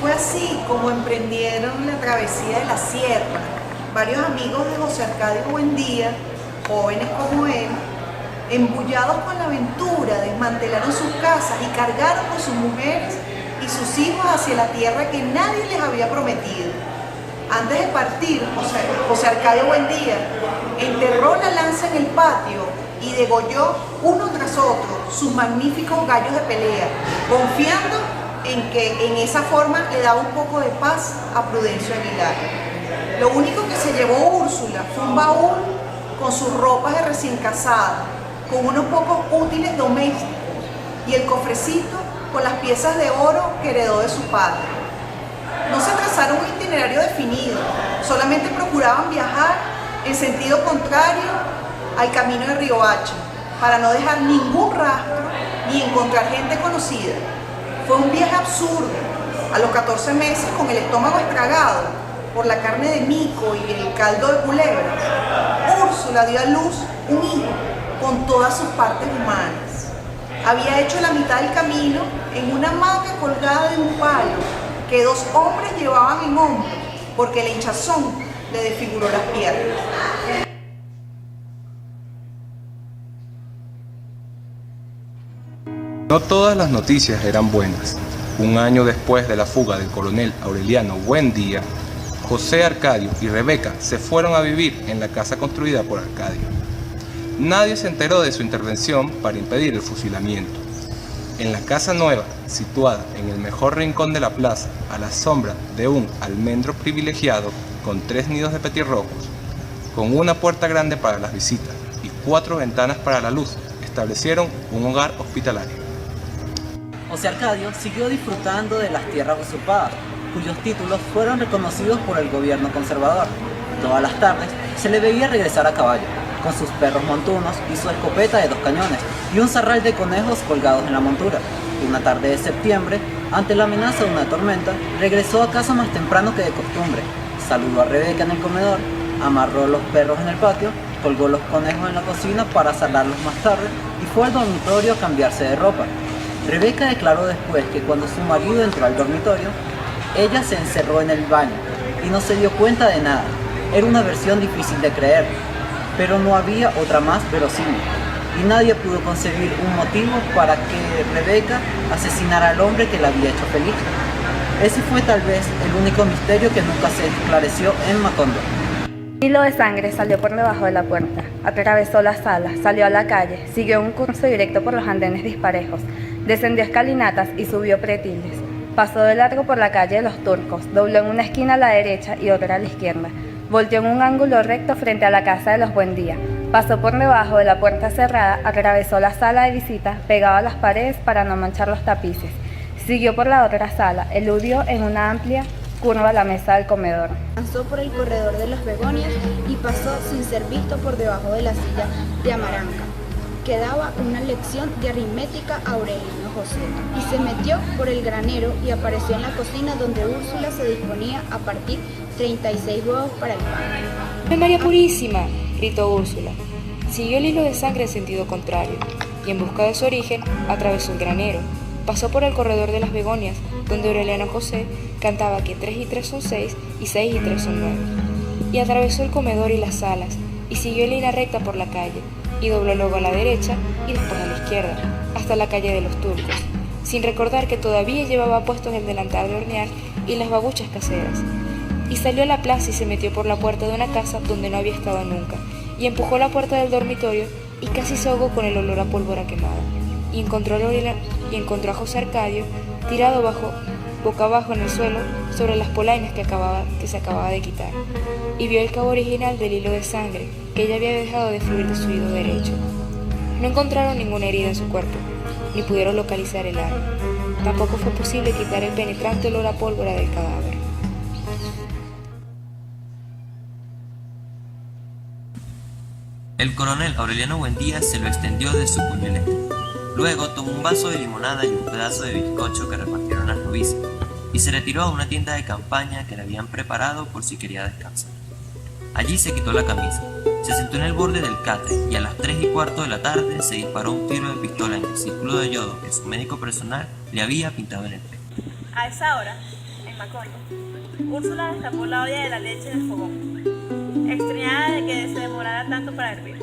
Fue así como emprendieron la travesía de la sierra. Varios amigos de José Arcadio Buendía jóvenes como él, embullados con la aventura, desmantelaron sus casas y cargaron con sus mujeres y sus hijos hacia la tierra que nadie les había prometido. Antes de partir, José Arcadio Buendía enterró la lanza en el patio y degolló uno tras otro sus magníficos gallos de pelea, confiando en que en esa forma le daba un poco de paz a Prudencio Aguilar. Lo único que se llevó Úrsula fue un baúl con sus ropas de recién casada, con unos pocos útiles domésticos y el cofrecito con las piezas de oro que heredó de su padre. No se trazaron un itinerario definido, solamente procuraban viajar en sentido contrario al camino de Riohacha, para no dejar ningún rastro ni encontrar gente conocida. Fue un viaje absurdo. A los 14 meses, con el estómago estragado por la carne de mico y el caldo de culebra, Úrsula dio a luz un hijo con todas sus partes humanas. Había hecho la mitad del camino en una hamaca colgada de un palo que 2 hombres llevaban en hombros, porque la hinchazón le desfiguró las piernas. No todas las noticias eran buenas. Un año después de la fuga del coronel Aureliano Buendía, José Arcadio y Rebeca se fueron a vivir en la casa construida por Arcadio. Nadie se enteró de su intervención para impedir el fusilamiento. En la casa nueva, situada en el mejor rincón de la plaza, a la sombra de un almendro privilegiado con 3 nidos de petirrojos, con una puerta grande para las visitas y 4 ventanas para la luz, establecieron un hogar hospitalario. José Arcadio siguió disfrutando de las tierras usurpadas, cuyos títulos fueron reconocidos por el gobierno conservador. Todas las tardes se le veía regresar a caballo, con sus perros montunos y su escopeta de 2 cañones, y un zarral de conejos colgados en la montura. Una tarde de septiembre, ante la amenaza de una tormenta, regresó a casa más temprano que de costumbre. Saludó a Rebeca en el comedor, amarró los perros en el patio, colgó los conejos en la cocina para salarlos más tarde y fue al dormitorio a cambiarse de ropa. Rebeca declaró después que cuando su marido entró al dormitorio, ella se encerró en el baño y no se dio cuenta de nada. Era una versión difícil de creer, pero no había otra más verosímil, y nadie pudo concebir un motivo para que Rebeca asesinara al hombre que la había hecho feliz. Ese fue tal vez el único misterio que nunca se esclareció en Macondo. Un hilo de sangre salió por debajo de la puerta, atravesó la sala, salió a la calle, siguió un curso directo por los andenes disparejos, descendió escalinatas y subió pretiles. Pasó de largo por la calle de los Turcos, dobló en una esquina a la derecha y otra a la izquierda. Volteó en un ángulo recto frente a la casa de los Buendía. Pasó por debajo de la puerta cerrada, atravesó la sala de visita, pegado a las paredes para no manchar los tapices. Siguió por la otra sala, eludió en una amplia curva la mesa del comedor. Avanzó por el corredor de los Begonias y pasó sin ser visto por debajo de la silla de Amaranca, que daba una lección de aritmética a Aureliano José, y se metió por el granero y apareció en la cocina donde Úrsula se disponía a partir 36 huevos para el pan. ¡Ave María Purísima!, gritó Úrsula. Siguió el hilo de sangre en sentido contrario, y en busca de su origen atravesó el granero. Pasó por el corredor de las Begonias, donde Aureliano José cantaba que 3 y 3 son 6 y 6 y 3 son 9. Y atravesó el comedor y las salas, y siguió en línea recta por la calle, y dobló luego a la derecha y después a la izquierda, hasta la calle de los Turcos, sin recordar que todavía llevaba puestos el delantal de hornear y las babuchas caseras. Y salió a la plaza y se metió por la puerta de una casa donde no había estado nunca, y empujó la puerta del dormitorio y casi se ahogó con el olor a pólvora quemada. Y encontró a José Arcadio tirado boca abajo en el suelo sobre las polainas que se acababa de quitar, y vio el cabo original del hilo de sangre que ella había dejado de fluir de su oído derecho. No encontraron ninguna herida en su cuerpo, ni pudieron localizar el arma. Tampoco fue posible quitar el penetrante olor a pólvora del cadáver. El coronel Aureliano Buendía se lo extendió de su puño eléctrico. Luego tomó un vaso de limonada y un pedazo de bizcocho que repartieron las novicias, y se retiró a una tienda de campaña que le habían preparado por si quería descansar. Allí se quitó la camisa, se sentó en el borde del catre y a las 3:15 de la tarde se disparó un tiro de pistola en el círculo de yodo que su médico personal le había pintado en el pecho. A esa hora, en Macondo, Úrsula destapó la olla de la leche del fogón, extrañada de que se demorara tanto para hervir.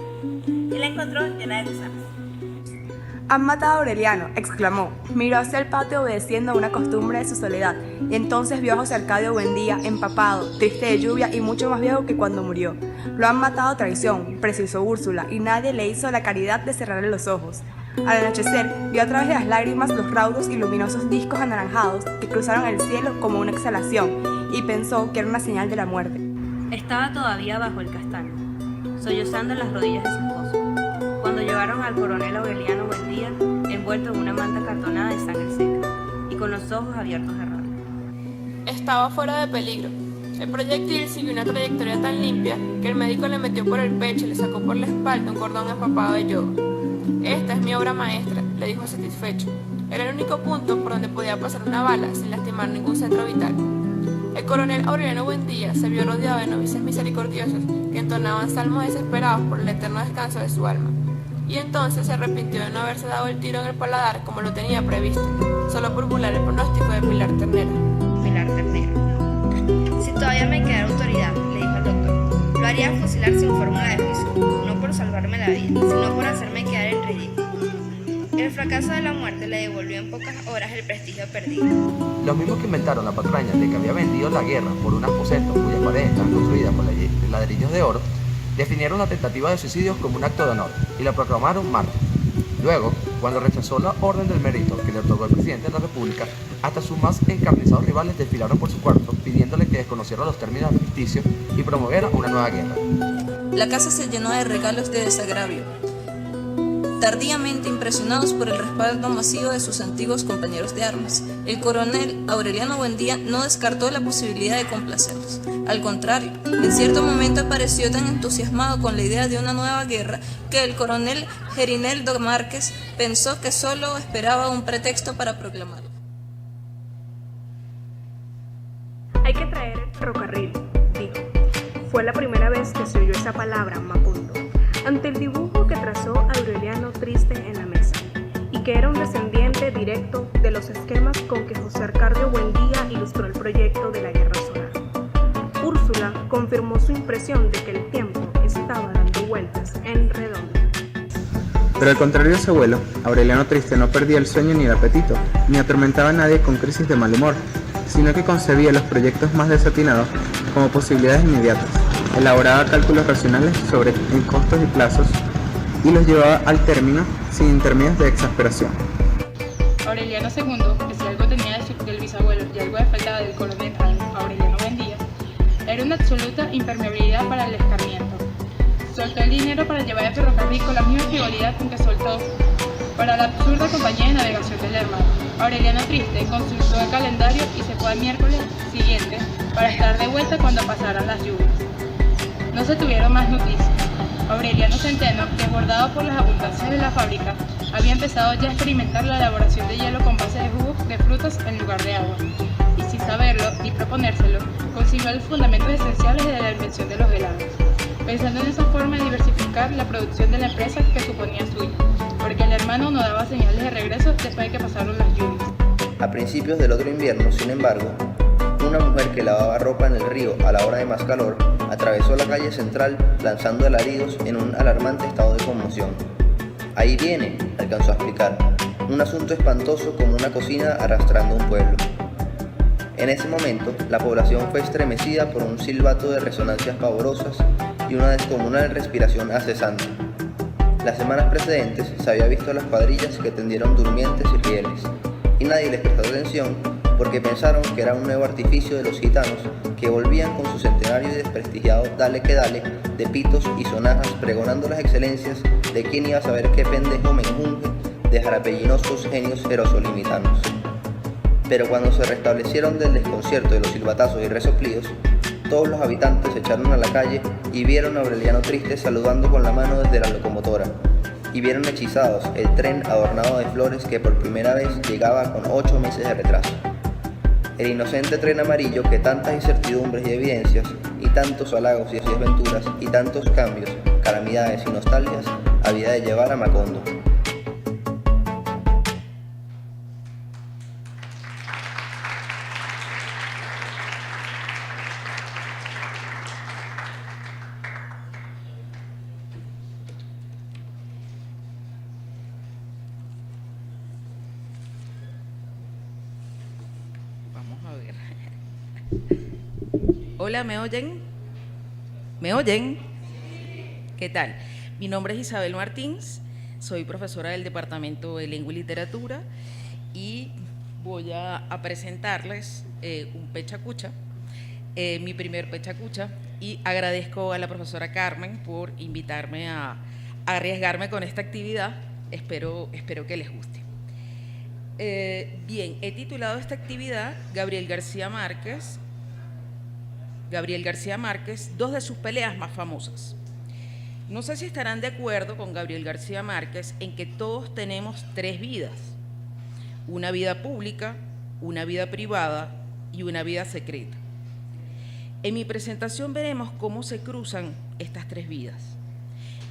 y la encontró llena de gusanos. «Han matado a Aureliano», exclamó. Miró hacia el patio obedeciendo a una costumbre de su soledad, y entonces vio a José Arcadio Buendía empapado, triste de lluvia y mucho más viejo que cuando murió. «Lo han matado a traición», precisó Úrsula, y nadie le hizo la caridad de cerrarle los ojos. Al anochecer, vio a través de las lágrimas los raudos y luminosos discos anaranjados que cruzaron el cielo como una exhalación, y pensó que era una señal de la muerte. Estaba todavía bajo el castaño, sollozando en las rodillas de su esposo, cuando llevaron al coronel Aureliano Buendía envuelto en una manta cartonada de sangre seca y con los ojos abiertos de rabia. Estaba fuera de peligro. El proyectil siguió una trayectoria tan limpia que el médico le metió por el pecho y le sacó por la espalda un cordón empapado de yodo. «Esta es mi obra maestra», le dijo satisfecho. Era el único punto por donde podía pasar una bala sin lastimar ningún centro vital. El coronel Aureliano Buendía se vio rodeado de novices misericordiosos que entonaban salmos desesperados por el eterno descanso de su alma. Y entonces se arrepintió de no haberse dado el tiro en el paladar como lo tenía previsto, solo por burlar el pronóstico de Pilar Ternera. Pilar Ternera. «Si todavía me quedara autoridad», le dijo el doctor, «lo haría fusilar sin fórmula de juicio, no por salvarme la vida, sino por hacerme quedar en ridículo». El fracaso de la muerte le devolvió en pocas horas el prestigio perdido. Los mismos que inventaron la patraña de que había vendido la guerra por un aposento cuyas paredes estaban construidas por ladrillos de oro, definieron la tentativa de suicidio como un acto de honor y la proclamaron mártir. Luego, cuando rechazó la orden del mérito que le otorgó el presidente de la República, hasta sus más encarnizados rivales desfilaron por su cuarto pidiéndole que desconociera los términos del armisticio y promoviera una nueva guerra. La casa se llenó de regalos de desagravio, tardíamente impresionados por el respaldo masivo de sus antiguos compañeros de armas. El coronel Aureliano Buendía no descartó la posibilidad de complacerlos. Al contrario, en cierto momento pareció tan entusiasmado con la idea de una nueva guerra que el coronel Gerineldo Márquez pensó que solo esperaba un pretexto para proclamarlo. «Hay que traer el ferrocarril», dijo. Fue la primera vez que se oyó esa palabra, Macondo, ante el dibujo que trazó Aureliano Triste en la mesa, y que era un descendiente directo de los esquemas con que José Arcadio Buendía ilustró el proyecto de la guerra solar. Úrsula confirmó su impresión de que el tiempo estaba dando vueltas en redondo. Pero al contrario de su abuelo, Aureliano Triste no perdía el sueño ni el apetito, ni atormentaba a nadie con crisis de mal humor, sino que concebía los proyectos más desatinados como posibilidades inmediatas, elaboraba cálculos racionales sobre costos y plazos y los llevaba al término sin intermedios de exasperación. Aureliano II, que si algo tenía del bisabuelo y algo de faltaba del coronel Aureliano Buendía, era una absoluta impermeabilidad para el escarmiento. Soltó el dinero para llevar el ferrocarril con la misma frivolidad con que soltó para la absurda compañía de navegación del hermano. Aureliano Triste consultó el calendario y se fue al miércoles siguiente para estar de vuelta cuando pasaran las lluvias. No se tuvieron más noticias. Aureliano Centeno, desbordado por las abundancias de la fábrica, había empezado ya a experimentar la elaboración de hielo con base de jugos de frutas en lugar de agua. Y sin saberlo ni proponérselo, consiguió los fundamentos esenciales de la invención de los helados, pensando en esa forma de diversificar la producción de la empresa que suponía suya, porque el hermano no daba señales de regreso después de que pasaron las lluvias. A principios del otro invierno, sin embargo, una mujer que lavaba ropa en el río a la hora de más calor atravesó la calle central lanzando alaridos en un alarmante estado de conmoción. «Ahí viene», alcanzó a explicar, «un asunto espantoso como una cocina arrastrando un pueblo». En ese momento, la población fue estremecida por un silbato de resonancias pavorosas y una descomunal respiración acesante. Las semanas precedentes se había visto a las cuadrillas que tendieron durmientes y rieles, y nadie les prestó atención porque pensaron que era un nuevo artificio de los gitanos que volvían con su centenario y desprestigiado dale que dale de pitos y sonajas pregonando las excelencias de quien iba a saber qué pendejo menjunje de jarapellinosos genios erosolimitanos. Pero cuando se restablecieron del desconcierto de los silbatazos y resoplidos, todos los habitantes se echaron a la calle y vieron a Aureliano Triste saludando con la mano desde la locomotora, y vieron hechizados el tren adornado de flores que por primera vez llegaba con 8 meses de retraso. El inocente tren amarillo que tantas incertidumbres y evidencias, y tantos halagos y desventuras, y tantos cambios, calamidades y nostalgias, había de llevar a Macondo. Hola, ¿me oyen? ¿Me oyen? ¿Qué tal? Mi nombre es Isabel Martins, soy profesora del Departamento de Lengua y Literatura y voy a presentarles un pechacucha, mi primer pechacucha, y agradezco a la profesora Carmen por invitarme a arriesgarme con esta actividad. Espero que les guste. Bien, he titulado esta actividad Gabriel García Márquez, dos de sus peleas más famosas. No sé si estarán de acuerdo con Gabriel García Márquez en que todos tenemos tres vidas: una vida pública, una vida privada y una vida secreta. En mi presentación veremos cómo se cruzan estas tres vidas.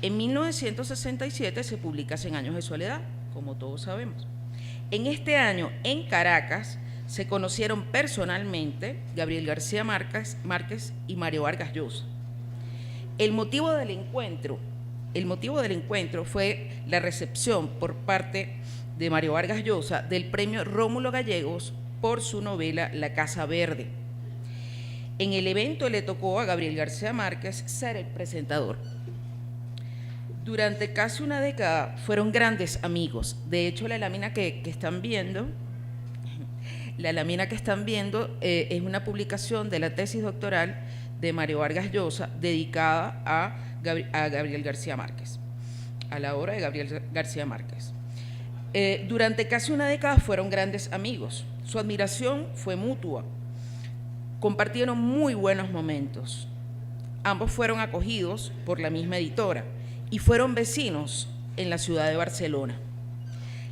En 1967 se publica Cien años de soledad, como todos sabemos. En este año, en Caracas, se conocieron personalmente Gabriel García Márquez y Mario Vargas Llosa. El motivo del encuentro fue la recepción por parte de Mario Vargas Llosa del premio Rómulo Gallegos por su novela La Casa Verde. En el evento le tocó a Gabriel García Márquez ser el presentador. Durante casi una década fueron grandes amigos. De hecho, la lámina que están viendo es una publicación de la tesis doctoral de Mario Vargas Llosa dedicada a Gabriel García Márquez, a la obra de Gabriel García Márquez. Durante casi una década fueron grandes amigos. Su admiración fue mutua. Compartieron muy buenos momentos. Ambos fueron acogidos por la misma editora y fueron vecinos en la ciudad de Barcelona.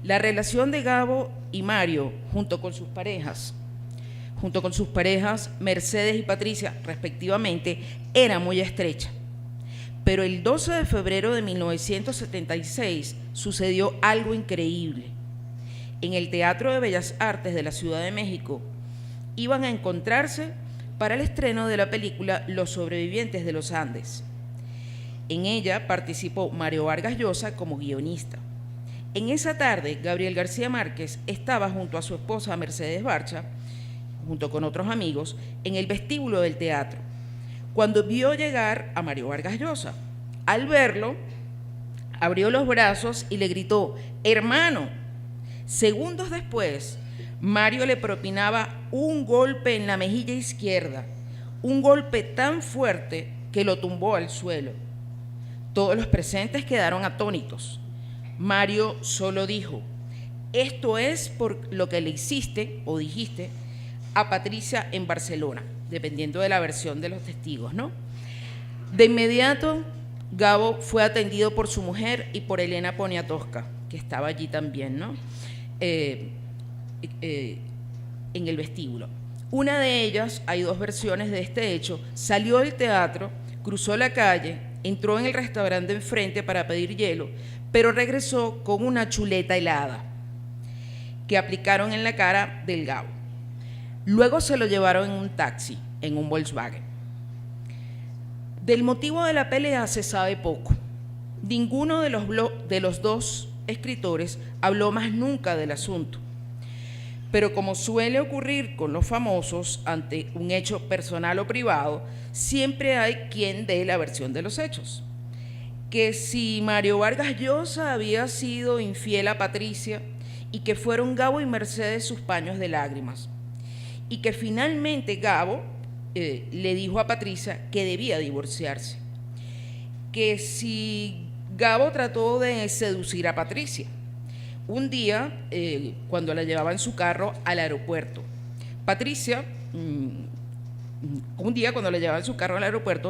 La relación de Gabo y Mario, junto con sus parejas Mercedes y Patricia, respectivamente, era muy estrecha. Pero el 12 de febrero de 1976 sucedió algo increíble. En el Teatro de Bellas Artes de la Ciudad de México iban a encontrarse para el estreno de la película Los sobrevivientes de los Andes. En ella participó Mario Vargas Llosa como guionista. En esa tarde, Gabriel García Márquez estaba junto a su esposa Mercedes Barcha, junto con otros amigos, en el vestíbulo del teatro, cuando vio llegar a Mario Vargas Llosa. Al verlo, abrió los brazos y le gritó: «¡Hermano!». Segundos después, Mario le propinaba un golpe en la mejilla izquierda, un golpe tan fuerte que lo tumbó al suelo. Todos los presentes quedaron atónitos. Mario solo dijo: «Esto es por lo que le hiciste o dijiste a Patricia en Barcelona», dependiendo de la versión de los testigos, ¿no? De inmediato, Gabo fue atendido por su mujer y por Elena Poniatowska, que estaba allí también, ¿no? En el vestíbulo. Una de ellas, hay dos versiones de este hecho, salió del teatro, cruzó la calle, entró en el restaurante enfrente para pedir hielo, pero regresó con una chuleta helada que aplicaron en la cara del Gabo. Luego se lo llevaron en un taxi, en un Volkswagen. Del motivo de la pelea se sabe poco. Ninguno de los dos escritores habló más nunca del asunto. Pero como suele ocurrir con los famosos ante un hecho personal o privado, siempre hay quien dé la versión de los hechos. Que si Mario Vargas Llosa había sido infiel a Patricia y que fueron Gabo y Mercedes sus paños de lágrimas. Y que finalmente Gabo le dijo a Patricia que debía divorciarse. Que si Gabo trató de seducir a Patricia. Un día, cuando la llevaba en su carro al aeropuerto,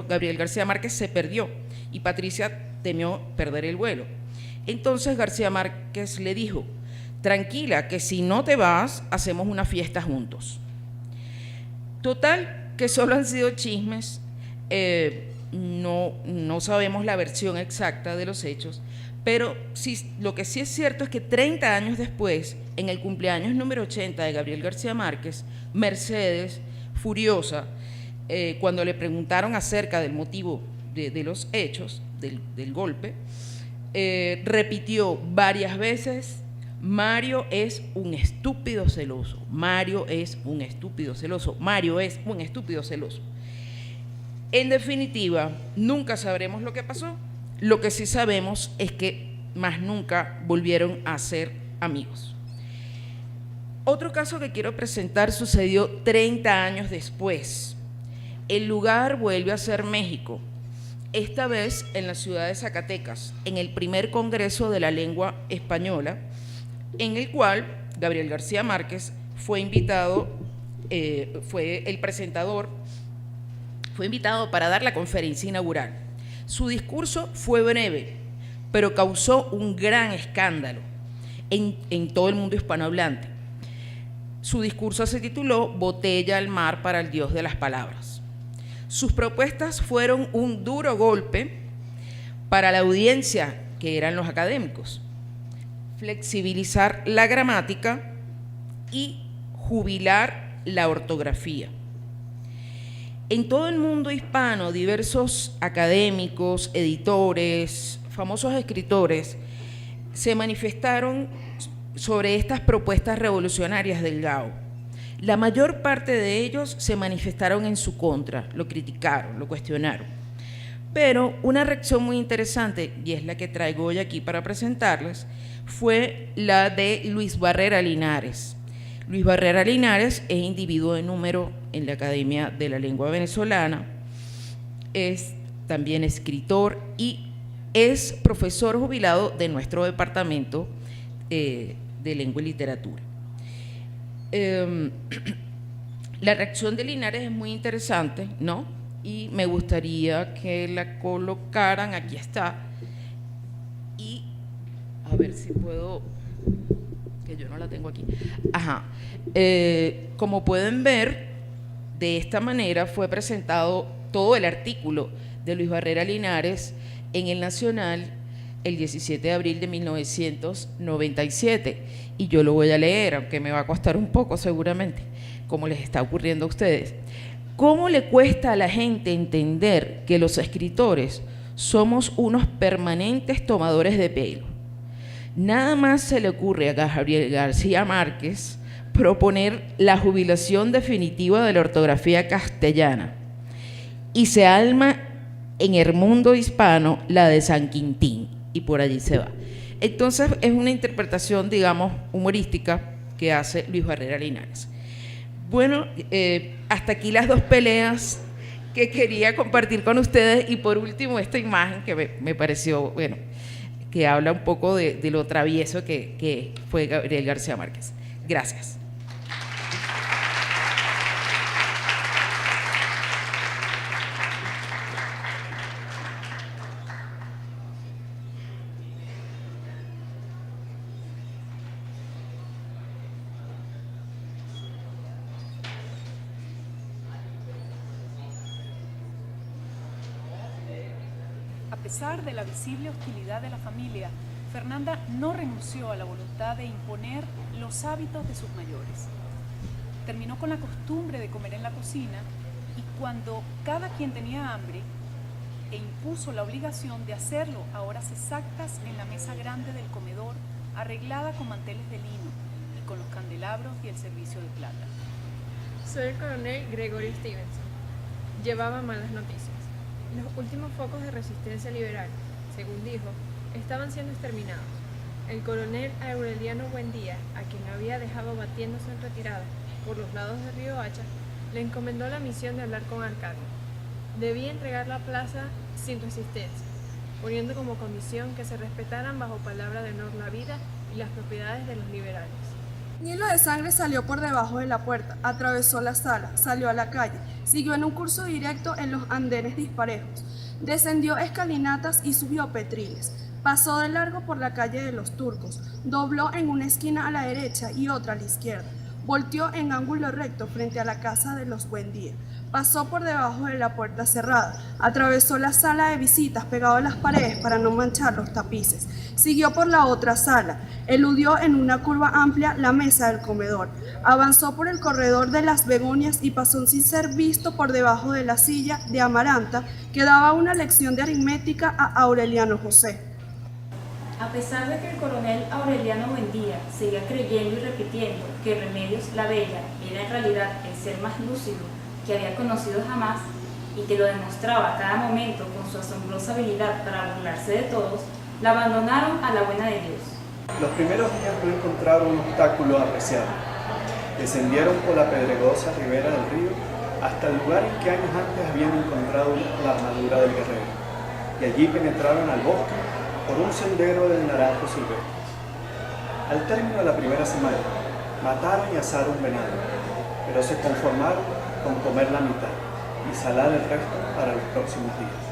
Gabriel García Márquez se perdió y Patricia temió perder el vuelo. Entonces García Márquez le dijo: «Tranquila, que si no te vas, hacemos una fiesta juntos». Total, que solo han sido chismes, no sabemos la versión exacta de los hechos, pero sí, lo que sí es cierto es que 30 años después, en el cumpleaños número 80 de Gabriel García Márquez, Mercedes, furiosa, cuando le preguntaron acerca del motivo de los hechos, del golpe, repitió varias veces: Mario es un estúpido celoso. Mario es un estúpido celoso. Mario es un estúpido celoso. En definitiva, nunca sabremos lo que pasó. Lo que sí sabemos es que más nunca volvieron a ser amigos. Otro caso que quiero presentar sucedió 30 años después. El lugar vuelve a ser México, esta vez en la ciudad de Zacatecas, en el primer Congreso de la Lengua Española, en el cual Gabriel García Márquez fue invitado, fue el presentador, fue invitado para dar la conferencia inaugural. Su discurso fue breve, pero causó un gran escándalo en todo el mundo hispanohablante. Su discurso se tituló Botella al mar para el Dios de las palabras. Sus propuestas fueron un duro golpe para la audiencia, que eran los académicos: flexibilizar la gramática y jubilar la ortografía. En todo el mundo hispano, diversos académicos, editores, famosos escritores se manifestaron sobre estas propuestas revolucionarias del GAO. La mayor parte de ellos se manifestaron en su contra, lo criticaron, lo cuestionaron. Pero una reacción muy interesante, y es la que traigo hoy aquí para presentarles, fue la de Luis Barrera Linares. Luis Barrera Linares es individuo de número en la Academia de la Lengua Venezolana, es también escritor y es profesor jubilado de nuestro departamento de Lengua y Literatura. La reacción de Linares es muy interesante, ¿no? Y me gustaría que la colocaran, aquí está, y a ver si puedo, que yo no la tengo aquí. Ajá. Como pueden ver, de esta manera fue presentado todo el artículo de Luis Barrera Linares en El Nacional el 17 de abril de 1997, y yo lo voy a leer, aunque me va a costar un poco seguramente, como les está ocurriendo a ustedes. ¿Cómo le cuesta a la gente entender que los escritores somos unos permanentes tomadores de pelo? Nada más se le ocurre a Gabriel García Márquez proponer la jubilación definitiva de la ortografía castellana y se alma en el mundo hispano la de San Quintín, y por allí se va. Entonces es una interpretación, digamos, humorística que hace Luis Barrera Linares. Bueno, hasta aquí las dos peleas que quería compartir con ustedes, y por último esta imagen que me pareció, bueno, que habla un poco de lo travieso que fue Gabriel García Márquez. Gracias. A pesar de la visible hostilidad de la familia, Fernanda no renunció a la voluntad de imponer los hábitos de sus mayores. Terminó con la costumbre de comer en la cocina y cuando cada quien tenía hambre, impuso la obligación de hacerlo a horas exactas en la mesa grande del comedor, arreglada con manteles de lino y con los candelabros y el servicio de plata. Soy el coronel Gregory Stevenson. Llevaba malas noticias. Los últimos focos de resistencia liberal, según dijo, estaban siendo exterminados. El coronel Aureliano Buendía, a quien había dejado batiéndose en retirada por los lados del río Hacha, le encomendó la misión de hablar con Arcadio. Debía entregar la plaza sin resistencia, poniendo como condición que se respetaran bajo palabra de honor la vida y las propiedades de los liberales. Un hilo de sangre salió por debajo de la puerta, atravesó la sala, salió a la calle, siguió en un curso directo en los andenes disparejos, descendió escalinatas y subió petriles, pasó de largo por la calle de los Turcos, dobló en una esquina a la derecha y otra a la izquierda, volteó en ángulo recto frente a la casa de los Buendía, pasó por debajo de la puerta cerrada, atravesó la sala de visitas pegado a las paredes para no manchar los tapices, siguió por la otra sala, eludió en una curva amplia la mesa del comedor, avanzó por el corredor de las begonias y pasó sin ser visto por debajo de la silla de Amaranta que daba una lección de aritmética a Aureliano José. A pesar de que el coronel Aureliano Buendía seguía creyendo y repitiendo que Remedios la Bella era en realidad el ser más lúcido que había conocido jamás y que lo demostraba a cada momento con su asombrosa habilidad para burlarse de todos, la abandonaron a la buena de Dios. Los primeros días no encontraron un obstáculo apreciable. Descendieron por la pedregosa ribera del río hasta el lugar en que años antes habían encontrado la armadura del guerrero, y allí penetraron al bosque por un sendero de naranjos silvestres. Al término de la primera semana, mataron y asaron venado, pero se conformaron con comer la mitad y salar el resto para los próximos días.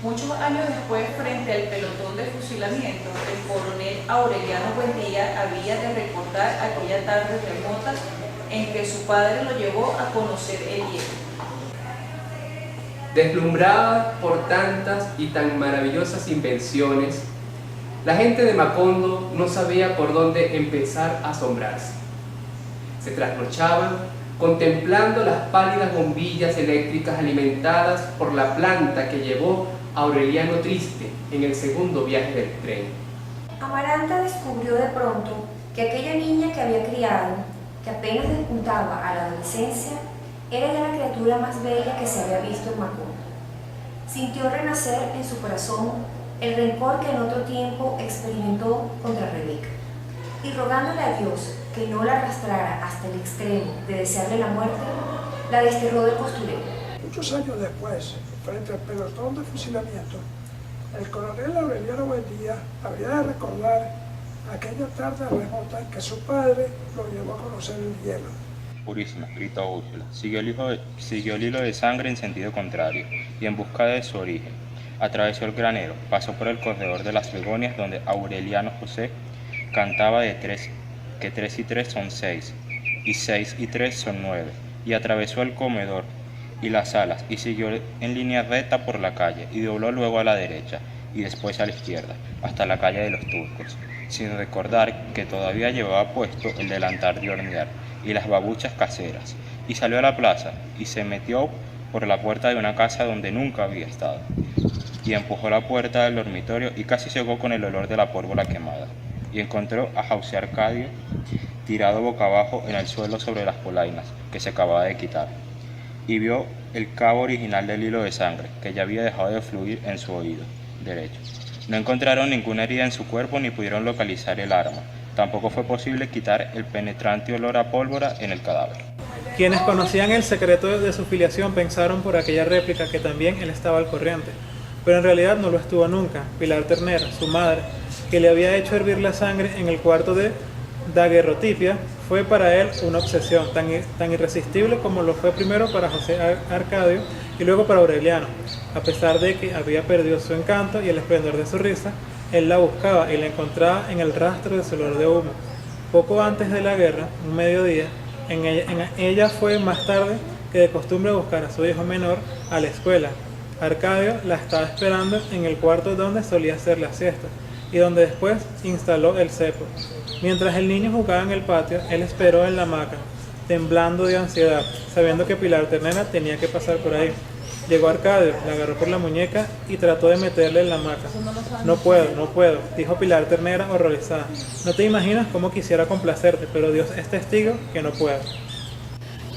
Muchos años después, frente al pelotón de fusilamiento, el coronel Aureliano Buendía había de recordar aquella tarde remota en que su padre lo llevó a conocer el hielo. Deslumbrada por tantas y tan maravillosas invenciones, la gente de Macondo no sabía por dónde empezar a asombrarse. Se trasnochaban contemplando las pálidas bombillas eléctricas alimentadas por la planta que llevó a Aureliano Triste en el segundo viaje del tren. Amaranta descubrió de pronto que aquella niña que había criado, que apenas despuntaba a la adolescencia, era ya la criatura más bella que se había visto en Macondo. Sintió renacer en su corazón el rencor que en otro tiempo experimentó contra Rebeca, y rogándole a Dios que no la arrastrara hasta el extremo de desearle la muerte, la desterró del costurero. Muchos años después, frente al pelotón de fusilamiento, el coronel Aureliano Buendía había de recordar aquella tarde remota en que su padre lo llevó a conocer el hielo. Purísima, gritó Úrsula. Siguió el hilo de sangre en sentido contrario, y en busca de su origen. Atravesó el granero, pasó por el corredor de las begonias donde Aureliano José cantaba que 3 y 3 son 6, y 6 y 3 son 9, y atravesó el comedor y las salas, y siguió en línea recta por la calle, y dobló luego a la derecha, y después a la izquierda, hasta la calle de los Turcos, sin recordar que todavía llevaba puesto el delantal de hornear y las babuchas caseras, y salió a la plaza, y se metió por la puerta de una casa donde nunca había estado, y empujó la puerta del dormitorio y casi se ahogó con el olor de la pólvora quemada, y encontró a José Arcadio tirado boca abajo en el suelo sobre las polainas que se acababa de quitar, y vio el cabo original del hilo de sangre que ya había dejado de fluir en su oído derecho. No encontraron ninguna herida en su cuerpo ni pudieron localizar el arma. Tampoco fue posible quitar el penetrante olor a pólvora en el cadáver. Quienes conocían el secreto de su filiación pensaron por aquella réplica que también él estaba al corriente, pero en realidad no lo estuvo nunca. Pilar Ternera, su madre, que le había hecho hervir la sangre en el cuarto de daguerrotipia, fue para él una obsesión tan irresistible como lo fue primero para José Arcadio y luego para Aureliano. A pesar de que había perdido su encanto y el esplendor de su risa, él la buscaba y la encontraba en el rastro de su olor de humo. Poco antes de la guerra, un mediodía, ella fue más tarde que de costumbre buscar a su hijo menor a la escuela. Arcadio la estaba esperando en el cuarto donde solía hacer la siesta y donde después instaló el cepo. Mientras el niño jugaba en el patio, él esperó en la hamaca, temblando de ansiedad, sabiendo que Pilar Ternera tenía que pasar por ahí. Llegó Arcadio, la agarró por la muñeca y trató de meterle en la hamaca. No puedo, dijo Pilar Ternera horrorizada. No te imaginas cómo quisiera complacerte, pero Dios es testigo que no puedo.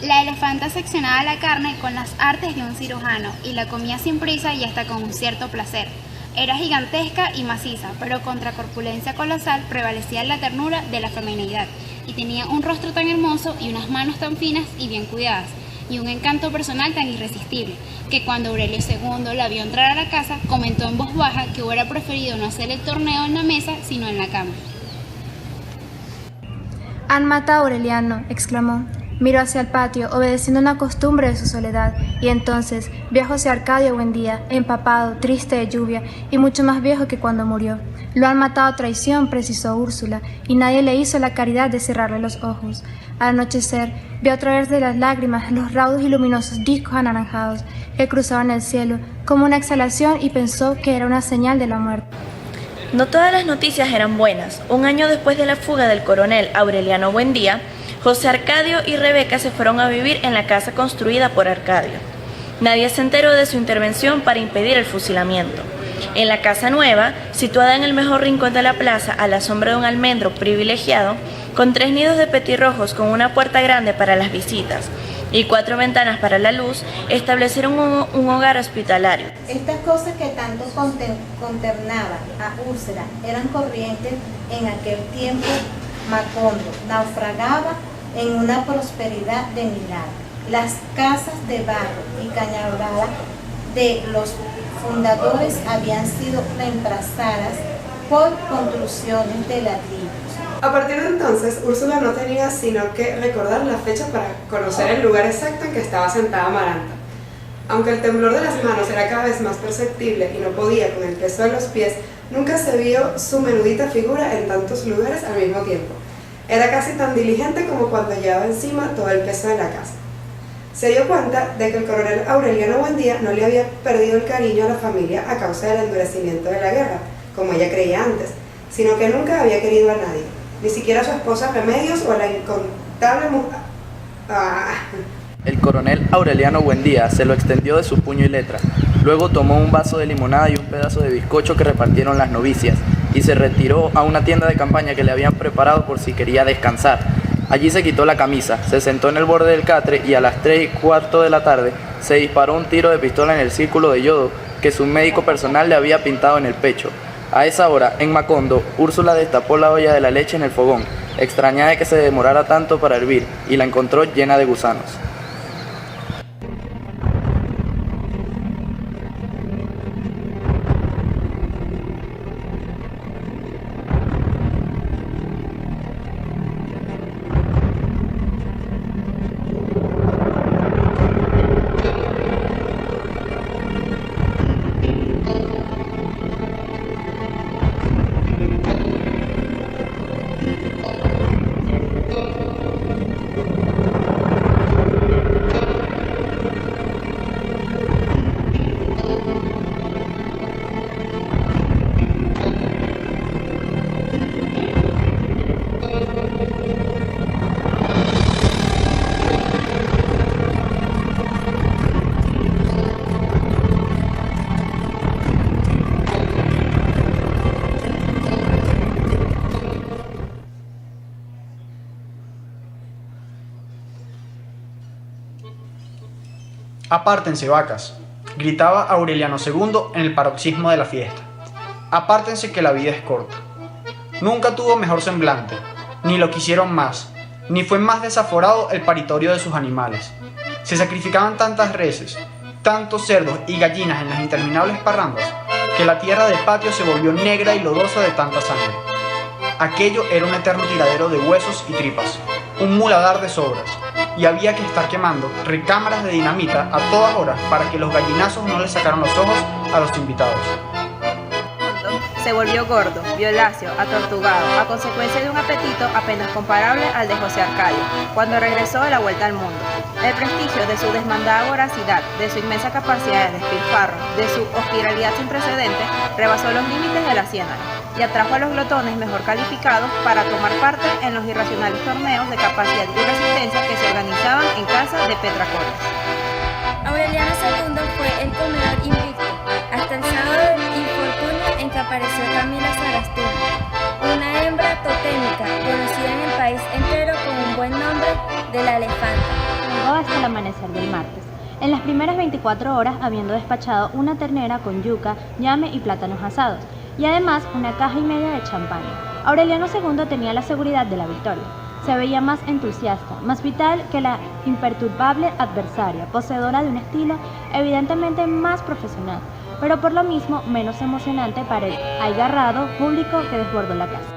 La elefanta seccionaba la carne con las artes de un cirujano y la comía sin prisa y hasta con un cierto placer. Era gigantesca y maciza, pero contra corpulencia colosal prevalecía la ternura de la feminidad, y tenía un rostro tan hermoso y unas manos tan finas y bien cuidadas, y un encanto personal tan irresistible, que cuando Aurelio II la vio entrar a la casa, comentó en voz baja que hubiera preferido no hacer el torneo en la mesa, sino en la cama. «Han matado a Aureliano», exclamó. Miró hacia el patio, obedeciendo una costumbre de su soledad, y entonces vio a José Arcadio Buendía, empapado, triste de lluvia, y mucho más viejo que cuando murió. «Lo han matado a traición», precisó Úrsula, y nadie le hizo la caridad de cerrarle los ojos. Al anochecer, vio a través de las lágrimas los raudos y luminosos discos anaranjados que cruzaban el cielo como una exhalación y pensó que era una señal de la muerte. No todas las noticias eran buenas. Un año después de la fuga del coronel Aureliano Buendía, José Arcadio y Rebeca se fueron a vivir en la casa construida por Arcadio. Nadie se enteró de su intervención para impedir el fusilamiento. En la casa nueva, situada en el mejor rincón de la plaza, a la sombra de un almendro privilegiado, con 3 nidos de petirrojos con una puerta grande para las visitas y 4 ventanas para la luz, establecieron un hogar hospitalario. Estas cosas que tanto consternaban a Úrsula eran corrientes en aquel tiempo. Macondo naufragaba en una prosperidad de milagro. Las casas de barro y cañabrada de los fundadores habían sido reemplazadas por construcciones de ladrillos. A partir de entonces, Úrsula no tenía sino que recordar la fecha para conocer el lugar exacto en que estaba sentada Amaranta. Aunque el temblor de las manos era cada vez más perceptible y no podía con el peso de los pies, nunca se vio su menudita figura en tantos lugares al mismo tiempo. Era casi tan diligente como cuando llevaba encima todo el peso de la casa. Se dio cuenta de que el coronel Aureliano Buendía no le había perdido el cariño a la familia a causa del endurecimiento de la guerra, como ella creía antes, sino que nunca había querido a nadie, ni siquiera a su esposa Remedios o a la incontable mujer. El coronel Aureliano Buendía se lo extendió de su puño y letra. Luego tomó un vaso de limonada y un pedazo de bizcocho que repartieron las novicias y se retiró a una tienda de campaña que le habían preparado por si quería descansar. Allí se quitó la camisa, se sentó en el borde del catre y a las 3:15 de la tarde se disparó un tiro de pistola en el círculo de yodo que su médico personal le había pintado en el pecho. A esa hora, en Macondo, Úrsula destapó la olla de la leche en el fogón, extrañada de que se demorara tanto para hervir, y la encontró llena de gusanos. Apártense, vacas, gritaba Aureliano II en el paroxismo de la fiesta. Apártense que la vida es corta. Nunca tuvo mejor semblante, ni lo quisieron más, ni fue más desaforado el paritorio de sus animales. Se sacrificaban tantas reses, tantos cerdos y gallinas en las interminables parrandas, que la tierra del patio se volvió negra y lodosa de tanta sangre. Aquello era un eterno tiradero de huesos y tripas, un muladar de sobras, y había que estar quemando recámaras de dinamita a todas horas para que los gallinazos no le sacaran los ojos a los invitados. Se volvió gordo, violáceo, atortugado, a consecuencia de un apetito apenas comparable al de José Arcadio, cuando regresó de la vuelta al mundo. El prestigio de su desmandada voracidad, de su inmensa capacidad de despilfarro, de su hospitalidad sin precedentes, rebasó los límites de la ciénaga y atrajo a los glotones mejor calificados para tomar parte en los irracionales torneos de capacidad y resistencia que se organizaban en casa de Petracoles. Aureliano II fue el comedor invicto, hasta el sábado del infortunio en que apareció Camila Sagastuni, una hembra totémica conocida en el país entero con un buen nombre de la elefanta. Llegó hasta el amanecer del martes, en las primeras 24 horas habiendo despachado una ternera con yuca, ñame y plátanos asados, y además una caja y media de champaña. Aureliano II tenía la seguridad de la victoria. Se veía más entusiasta, más vital que la imperturbable adversaria, poseedora de un estilo evidentemente más profesional, pero por lo mismo menos emocionante para el agarrado público que desbordó la casa.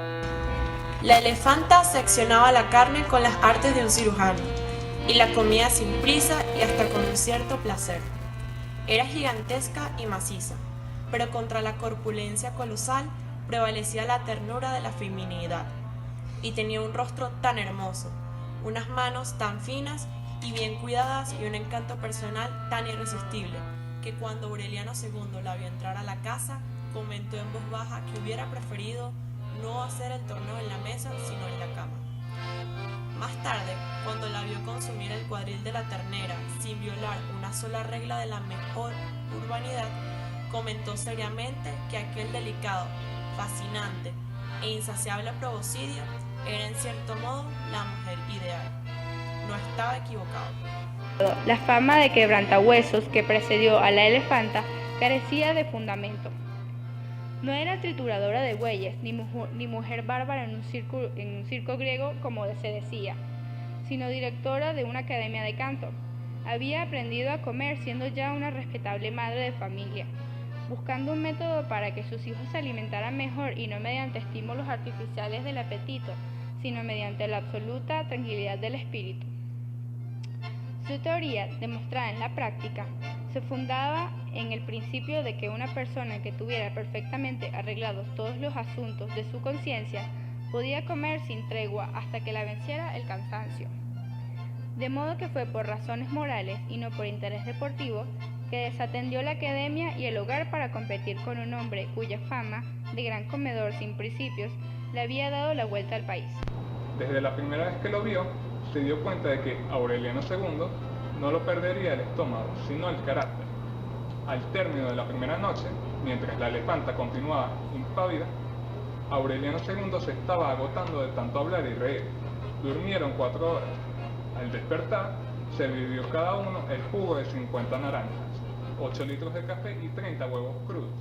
La elefanta seccionaba la carne con las artes de un cirujano y la comía sin prisa y hasta con un cierto placer. Era gigantesca y maciza, pero contra la corpulencia colosal prevalecía la ternura de la feminidad. Y tenía un rostro tan hermoso, unas manos tan finas y bien cuidadas y un encanto personal tan irresistible, que cuando Aureliano II la vio entrar a la casa, comentó en voz baja que hubiera preferido no hacer el torneo en la mesa, sino en la cama. Más tarde, cuando la vio consumir el cuadril de la ternera, sin violar una sola regla de la mejor urbanidad, comentó seriamente que aquel delicado, fascinante e insaciable proboscidio era en cierto modo la mujer ideal. No estaba equivocado. La fama de quebrantahuesos que precedió a la elefanta carecía de fundamento. No era trituradora de bueyes ni mujer bárbara en un circo griego como se decía, sino directora de una academia de canto. Había aprendido a comer siendo ya una respetable madre de familia, buscando un método para que sus hijos se alimentaran mejor y no mediante estímulos artificiales del apetito, sino mediante la absoluta tranquilidad del espíritu. Su teoría, demostrada en la práctica, se fundaba en el principio de que una persona que tuviera perfectamente arreglados todos los asuntos de su conciencia podía comer sin tregua hasta que la venciera el cansancio. De modo que fue por razones morales y no por interés deportivo que desatendió la academia y el hogar para competir con un hombre cuya fama de gran comedor sin principios le había dado la vuelta al país. Desde la primera vez que lo vio, se dio cuenta de que Aureliano II no lo perdería el estómago, sino el carácter. Al término de la primera noche, mientras la elefanta continuaba impávida, Aureliano II se estaba agotando de tanto hablar y reír. Durmieron 4 horas. Al despertar, se bebió cada uno el jugo de 50 naranjas, 8 litros de café y 30 huevos crudos.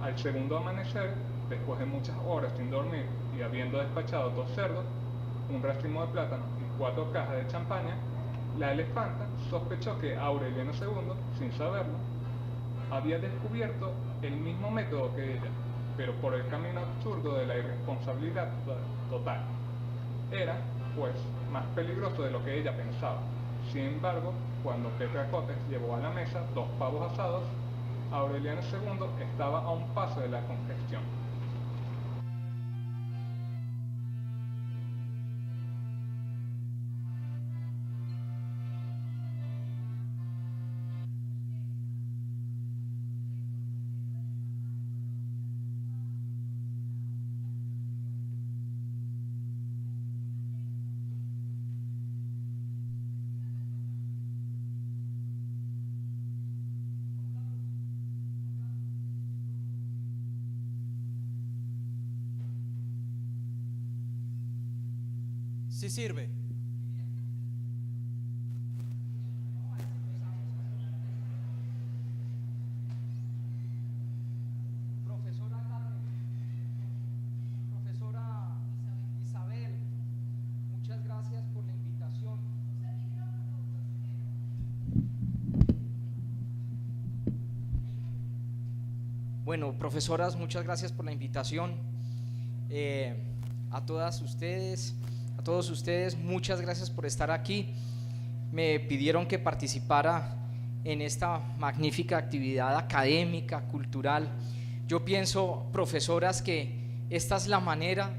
Al segundo amanecer, después de muchas horas sin dormir y habiendo despachado 2 cerdos, un racimo de plátano y 4 cajas de champaña, la elefanta sospechó que Aureliano II, sin saberlo, había descubierto el mismo método que ella, pero por el camino absurdo de la irresponsabilidad total. Era, pues, más peligroso de lo que ella pensaba. Sin embargo, cuando Pepe Acotes llevó a la mesa 2 pavos asados, Aureliano II estaba a un paso de la congestión. Sí sirve. Profesora Carmen, profesora Isabel, muchas gracias por la invitación. Bueno, profesoras, muchas gracias por la invitación. A todas ustedes, a todos ustedes, muchas gracias por estar aquí. Me pidieron que participara en esta magnífica actividad académica, cultural. Yo pienso, profesoras, que esta es la manera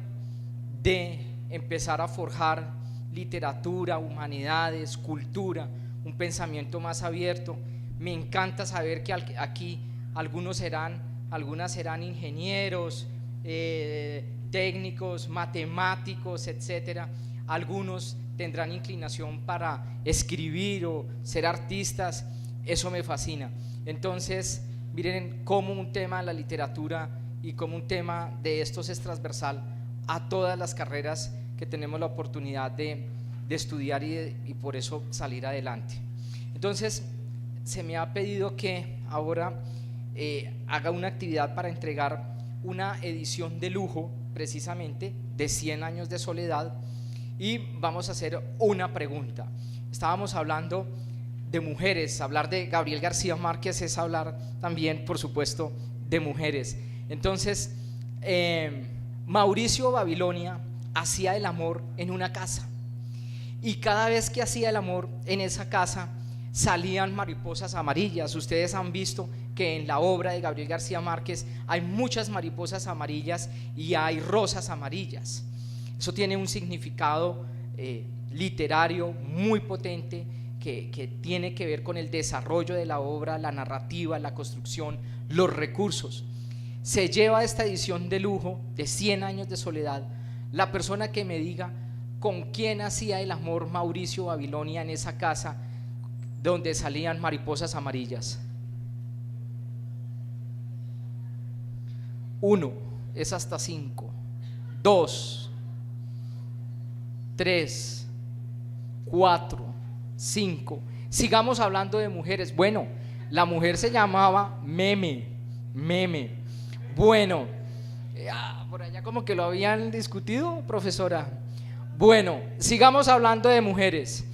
de empezar a forjar literatura, humanidades, cultura, un pensamiento más abierto. Me encanta saber que aquí algunas serán ingenieros, técnicos, matemáticos, etcétera. Algunos tendrán inclinación para escribir o ser artistas. Eso me fascina. Entonces, miren cómo un tema de la literatura y como un tema de estos es transversal a todas las carreras que tenemos la oportunidad de estudiar y por eso salir adelante. Entonces, se me ha pedido que ahora haga una actividad para entregar una edición de lujo, precisamente, de 100 años de soledad, y vamos a hacer una pregunta. Estábamos hablando de mujeres, hablar de Gabriel García Márquez es hablar también, por supuesto, de mujeres. Entonces, Mauricio Babilonia hacía el amor en una casa, y cada vez que hacía el amor en esa casa salían mariposas amarillas. Ustedes han visto que en la obra de Gabriel García Márquez hay muchas mariposas amarillas y hay rosas amarillas. Eso tiene un significado literario muy potente que tiene que ver con el desarrollo de la obra, la narrativa, la construcción, los recursos. Se lleva esta edición de lujo de 100 años de soledad la persona que me diga con quién hacía el amor Mauricio Babilonia en esa casa donde salían mariposas amarillas. 1 es hasta 5, 2, 3, 4, 5. Sigamos hablando de mujeres. Bueno, la mujer se llamaba Meme. Bueno, por allá como que lo habían discutido, profesora. Bueno, sigamos hablando de mujeres.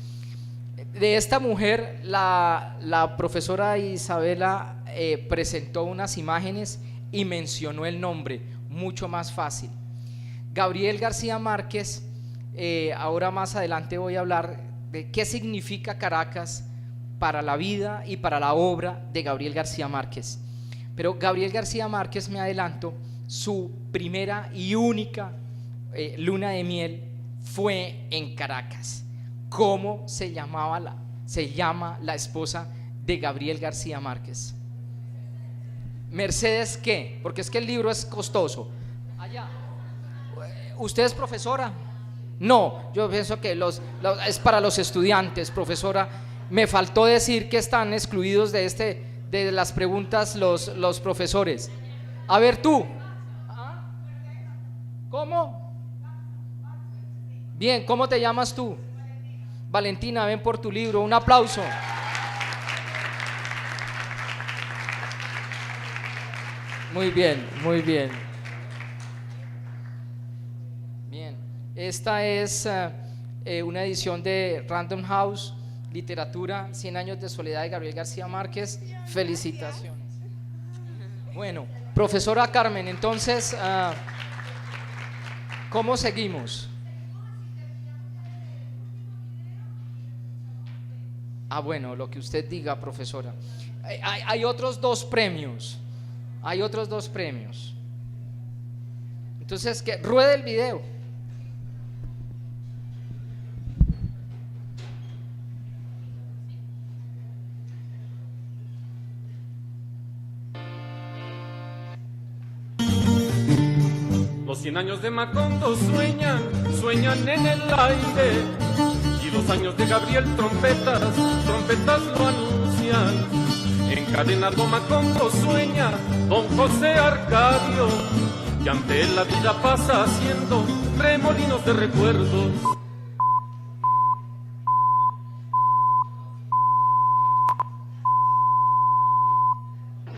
De esta mujer, la profesora Isabela presentó unas imágenes y mencionó el nombre, mucho más fácil. Gabriel García Márquez, ahora más adelante voy a hablar de qué significa Caracas para la vida y para la obra de Gabriel García Márquez. Pero Gabriel García Márquez, me adelanto, su primera y única luna de miel fue en Caracas. ¿Cómo se llama la esposa de Gabriel García Márquez? Mercedes, ¿qué? Porque es que el libro es costoso. Allá. ¿Usted es profesora? No, yo pienso que es para los estudiantes, profesora. Me faltó decir que están excluidos de las preguntas los profesores. A ver tú. ¿Cómo? Bien, ¿cómo te llamas tú? Valentina, ven por tu libro. Un aplauso. Muy bien, muy bien. Bien, esta es una edición de Random House, literatura, 100 años de soledad de Gabriel García Márquez. Felicitaciones. Bueno, profesora Carmen, entonces, ¿cómo seguimos? Bueno, lo que usted diga, profesora. Hay otros 2 premios. Hay otros 2 premios. Entonces, que ruede el video. Los 100 años de Macondo sueñan en el aire. Y 2 años de Gabriel trompetas lo anuncian. Encadenado Macondo sueña don José Arcadio, y ante él la vida pasa haciendo remolinos de recuerdos.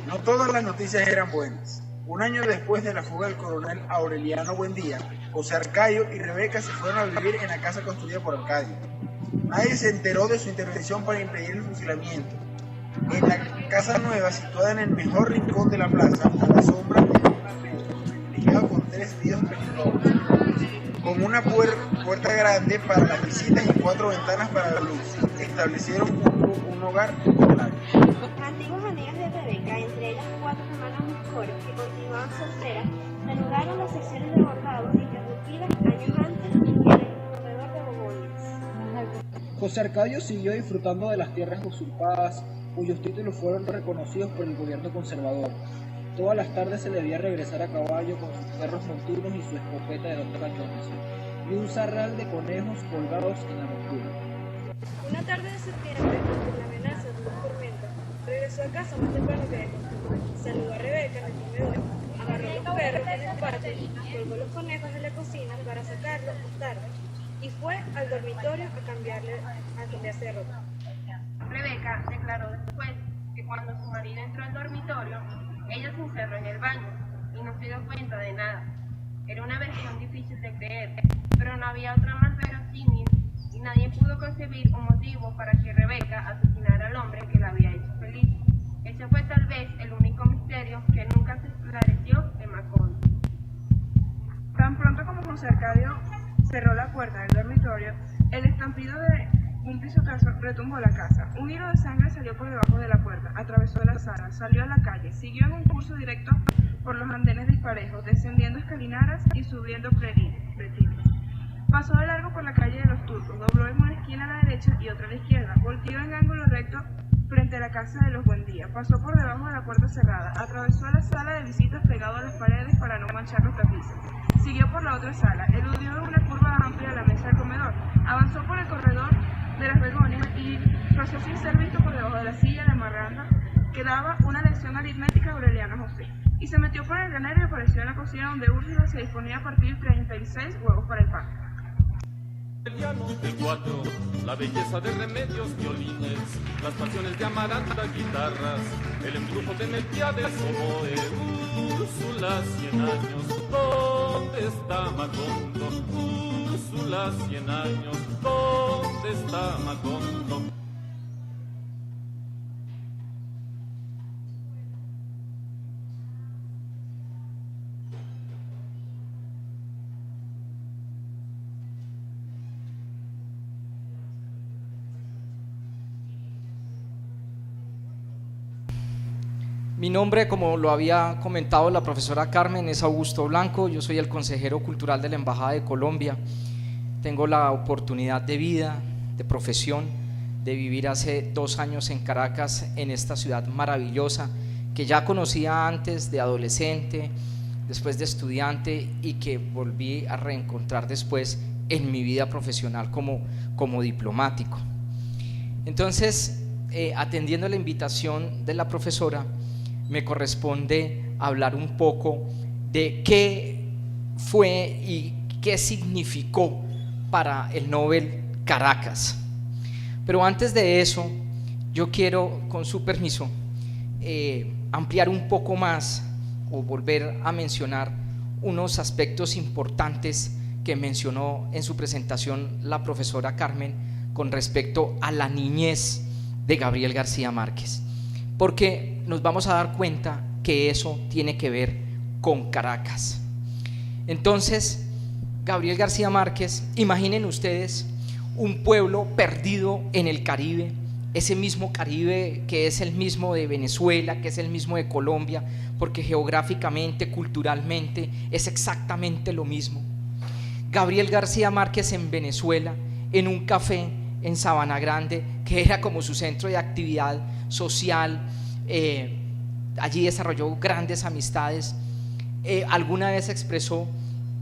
No todas las noticias eran buenas. Un año después de la fuga del coronel Aureliano Buendía, José Arcadio y Rebeca se fueron a vivir en la casa construida por Arcadio. Nadie se enteró de su intervención para impedir el fusilamiento. En la casa nueva, situada en el mejor rincón de la plaza, a la sombra de un almendro privilegiado con 3 nidos pelirrojos, con una puerta grande para las visitas y 4 ventanas para la luz, establecieron un hogar popular. Antiguas amigas de Rebeca, entre ellas 4 hermanas mejores que continuaban solteras, reanudaron las sesiones de bordados interrumpidas años antes en el corredor de Bobonias. José Arcadio siguió disfrutando de las tierras usurpadas, cuyos títulos fueron reconocidos por el gobierno conservador. Todas las tardes se le veía regresar a caballo con sus perros montunos y su escopeta de 2 cañones, y un zarral de conejos colgados en la montura. Una tarde de septiembre, ante la amenaza de una tormenta, regresó a casa más temprano que de costumbre. Saludó a Rebeca en el comedor, agarró los perros en el patio, colgó los conejos en la cocina para sacarlos más tarde, y fue al dormitorio a cambiarse de ropa. Rebeca declaró después que cuando su marido entró al dormitorio, ella se encerró en el baño y no se dio cuenta de nada. Era una versión difícil de creer, pero no había otra más verosímil y nadie pudo concebir un motivo para que Rebeca asesinara al hombre que la había hecho feliz. Ese fue tal vez el único misterio que nunca se esclareció de Macondo. Tan pronto como José Arcadio cerró la puerta del dormitorio, el estampido de un pisotazo retumbó la casa. Un hilo de sangre salió por debajo de la puerta, atravesó la sala, salió a la calle, siguió en un curso directo por los andenes disparejos, descendiendo escalinaras y subiendo pretines. Pasó de largo por la calle de los Turcos, dobló en una esquina a la derecha y otra a la izquierda, volteó en ángulo recto frente a la casa de los Buendía, pasó por debajo de la puerta cerrada, atravesó la sala de visitas pegado a las paredes para no manchar los tapices, siguió por la otra sala, eludió en una curva amplia la mesa del comedor, avanzó por el corredor de las begonias y pasó sin ser visto por debajo de la silla de marranda que daba una lección aritmética a Aureliano José, y se metió por el granero y apareció en la cocina donde Úrsula se disponía a partir 36 huevos para el pan. El 4, la belleza de Remedios, violines, las pasiones de Amaranta, guitarras, el embrujo de Melquiades, oboe, Úrsula, 100 años, ¿dónde está Macondo? Úrsula, 100 años, ¿dónde está Macondo? Mi nombre, como lo había comentado la profesora Carmen, es Augusto Blanco. Yo soy el consejero cultural de la Embajada de Colombia. Tengo la oportunidad de vida, de profesión, de vivir hace 2 años en Caracas, en esta ciudad maravillosa que ya conocía antes de adolescente, después de estudiante, y que volví a reencontrar después en mi vida profesional como diplomático. Entonces, atendiendo la invitación de la profesora, me corresponde hablar un poco de qué fue y qué significó para el Nobel Caracas. Pero antes de eso, yo quiero, con su permiso, ampliar un poco más o volver a mencionar unos aspectos importantes que mencionó en su presentación la profesora Carmen con respecto a la niñez de Gabriel García Márquez, porque nos vamos a dar cuenta que eso tiene que ver con Caracas. Entonces, Gabriel García Márquez, imaginen ustedes un pueblo perdido en el Caribe, ese mismo Caribe que es el mismo de Venezuela, que es el mismo de Colombia, porque geográficamente, culturalmente es exactamente lo mismo. Gabriel García Márquez en Venezuela, en un café en Sabana Grande, que era como su centro de actividad social, allí desarrolló grandes amistades. Alguna vez expresó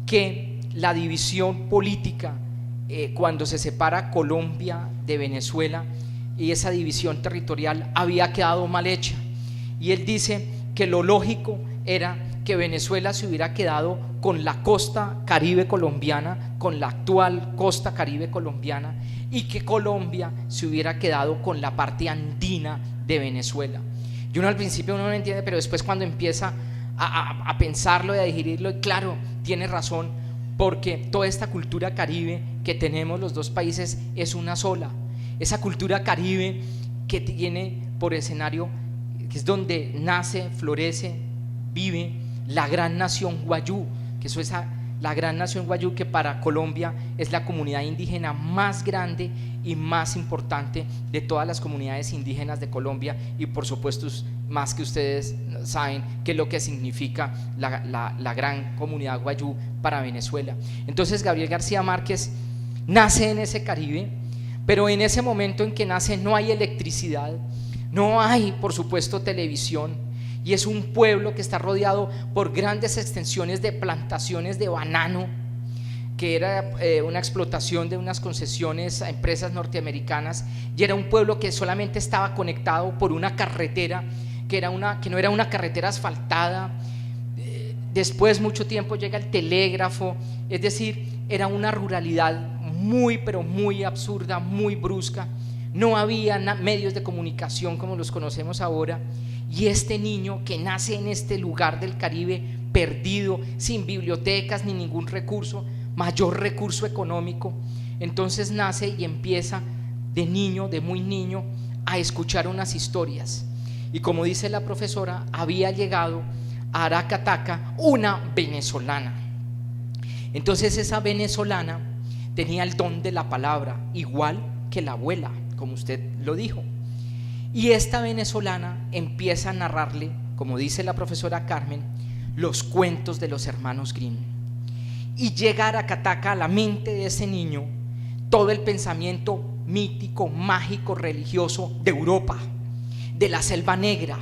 que la división política, cuando se separa Colombia de Venezuela, y esa división territorial había quedado mal hecha, y él dice que lo lógico era que Venezuela se hubiera quedado con la costa caribe colombiana, con la actual costa caribe colombiana, y que Colombia se hubiera quedado con la parte andina de Venezuela. Y uno al principio uno no lo entiende, pero después cuando empieza a pensarlo y a digerirlo, y claro, tiene razón, porque toda esta cultura caribe que tenemos los dos países es una sola. Esa cultura caribe que tiene por escenario, que es donde nace, florece, vive la gran nación guayú, que eso es la gran nación guayú, que para Colombia es la comunidad indígena más grande y más importante de todas las comunidades indígenas de Colombia, y por supuesto más que ustedes saben qué es lo que significa la gran comunidad guayú para Venezuela. Entonces Gabriel García Márquez nace en ese Caribe, pero en ese momento en que nace no hay electricidad, no hay por supuesto televisión, y es un pueblo que está rodeado por grandes extensiones de plantaciones de banano, que era una explotación de unas concesiones a empresas norteamericanas, y era un pueblo que solamente estaba conectado por una carretera que no era una carretera asfaltada. Después, mucho tiempo, llega el telégrafo, es decir, era una ruralidad muy, pero muy absurda, muy brusca. No había medios de comunicación como los conocemos ahora, y este niño que nace en este lugar del Caribe, perdido, sin bibliotecas ni ningún recurso, mayor recurso económico, entonces nace y empieza de niño, de muy niño, a escuchar unas historias. Y como dice la profesora, había llegado a Aracataca una venezolana. Entonces esa venezolana tenía el don de la palabra, igual que la abuela, como usted lo dijo. Y esta venezolana empieza a narrarle, como dice la profesora Carmen, los cuentos de los hermanos Grimm. Y llega a Aracataca, a la mente de ese niño, todo el pensamiento mítico, mágico, religioso de Europa, de la selva negra,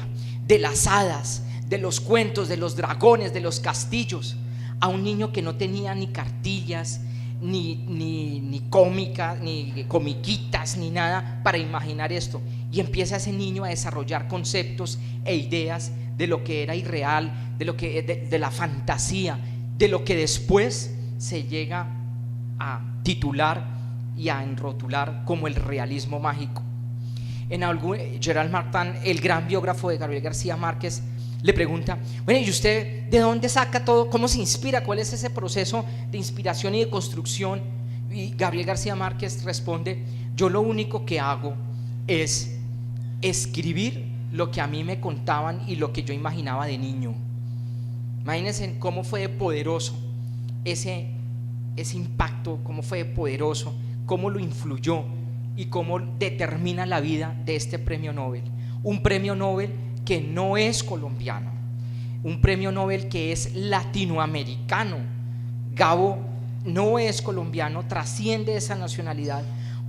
de las hadas, de los cuentos, de los dragones, de los castillos, a un niño que no tenía ni cartillas, ni cómica, ni comiquitas, ni nada para imaginar esto. Y empieza ese niño a desarrollar conceptos e ideas de lo que era irreal, de la fantasía, de lo que después se llega a titular y a enrotular como el realismo mágico. Gerald Martin, el gran biógrafo de Gabriel García Márquez, le pregunta: bueno, ¿y usted de dónde saca todo? ¿Cómo se inspira? ¿Cuál es ese proceso de inspiración y de construcción? Y Gabriel García Márquez responde: yo lo único que hago es escribir lo que a mí me contaban y lo que yo imaginaba de niño. Imagínense cómo fue poderoso ese impacto, cómo fue poderoso, cómo lo influyó y cómo determina la vida de este premio Nobel. Un premio Nobel que no es colombiano, un premio Nobel que es latinoamericano. Gabo no es colombiano, trasciende esa nacionalidad,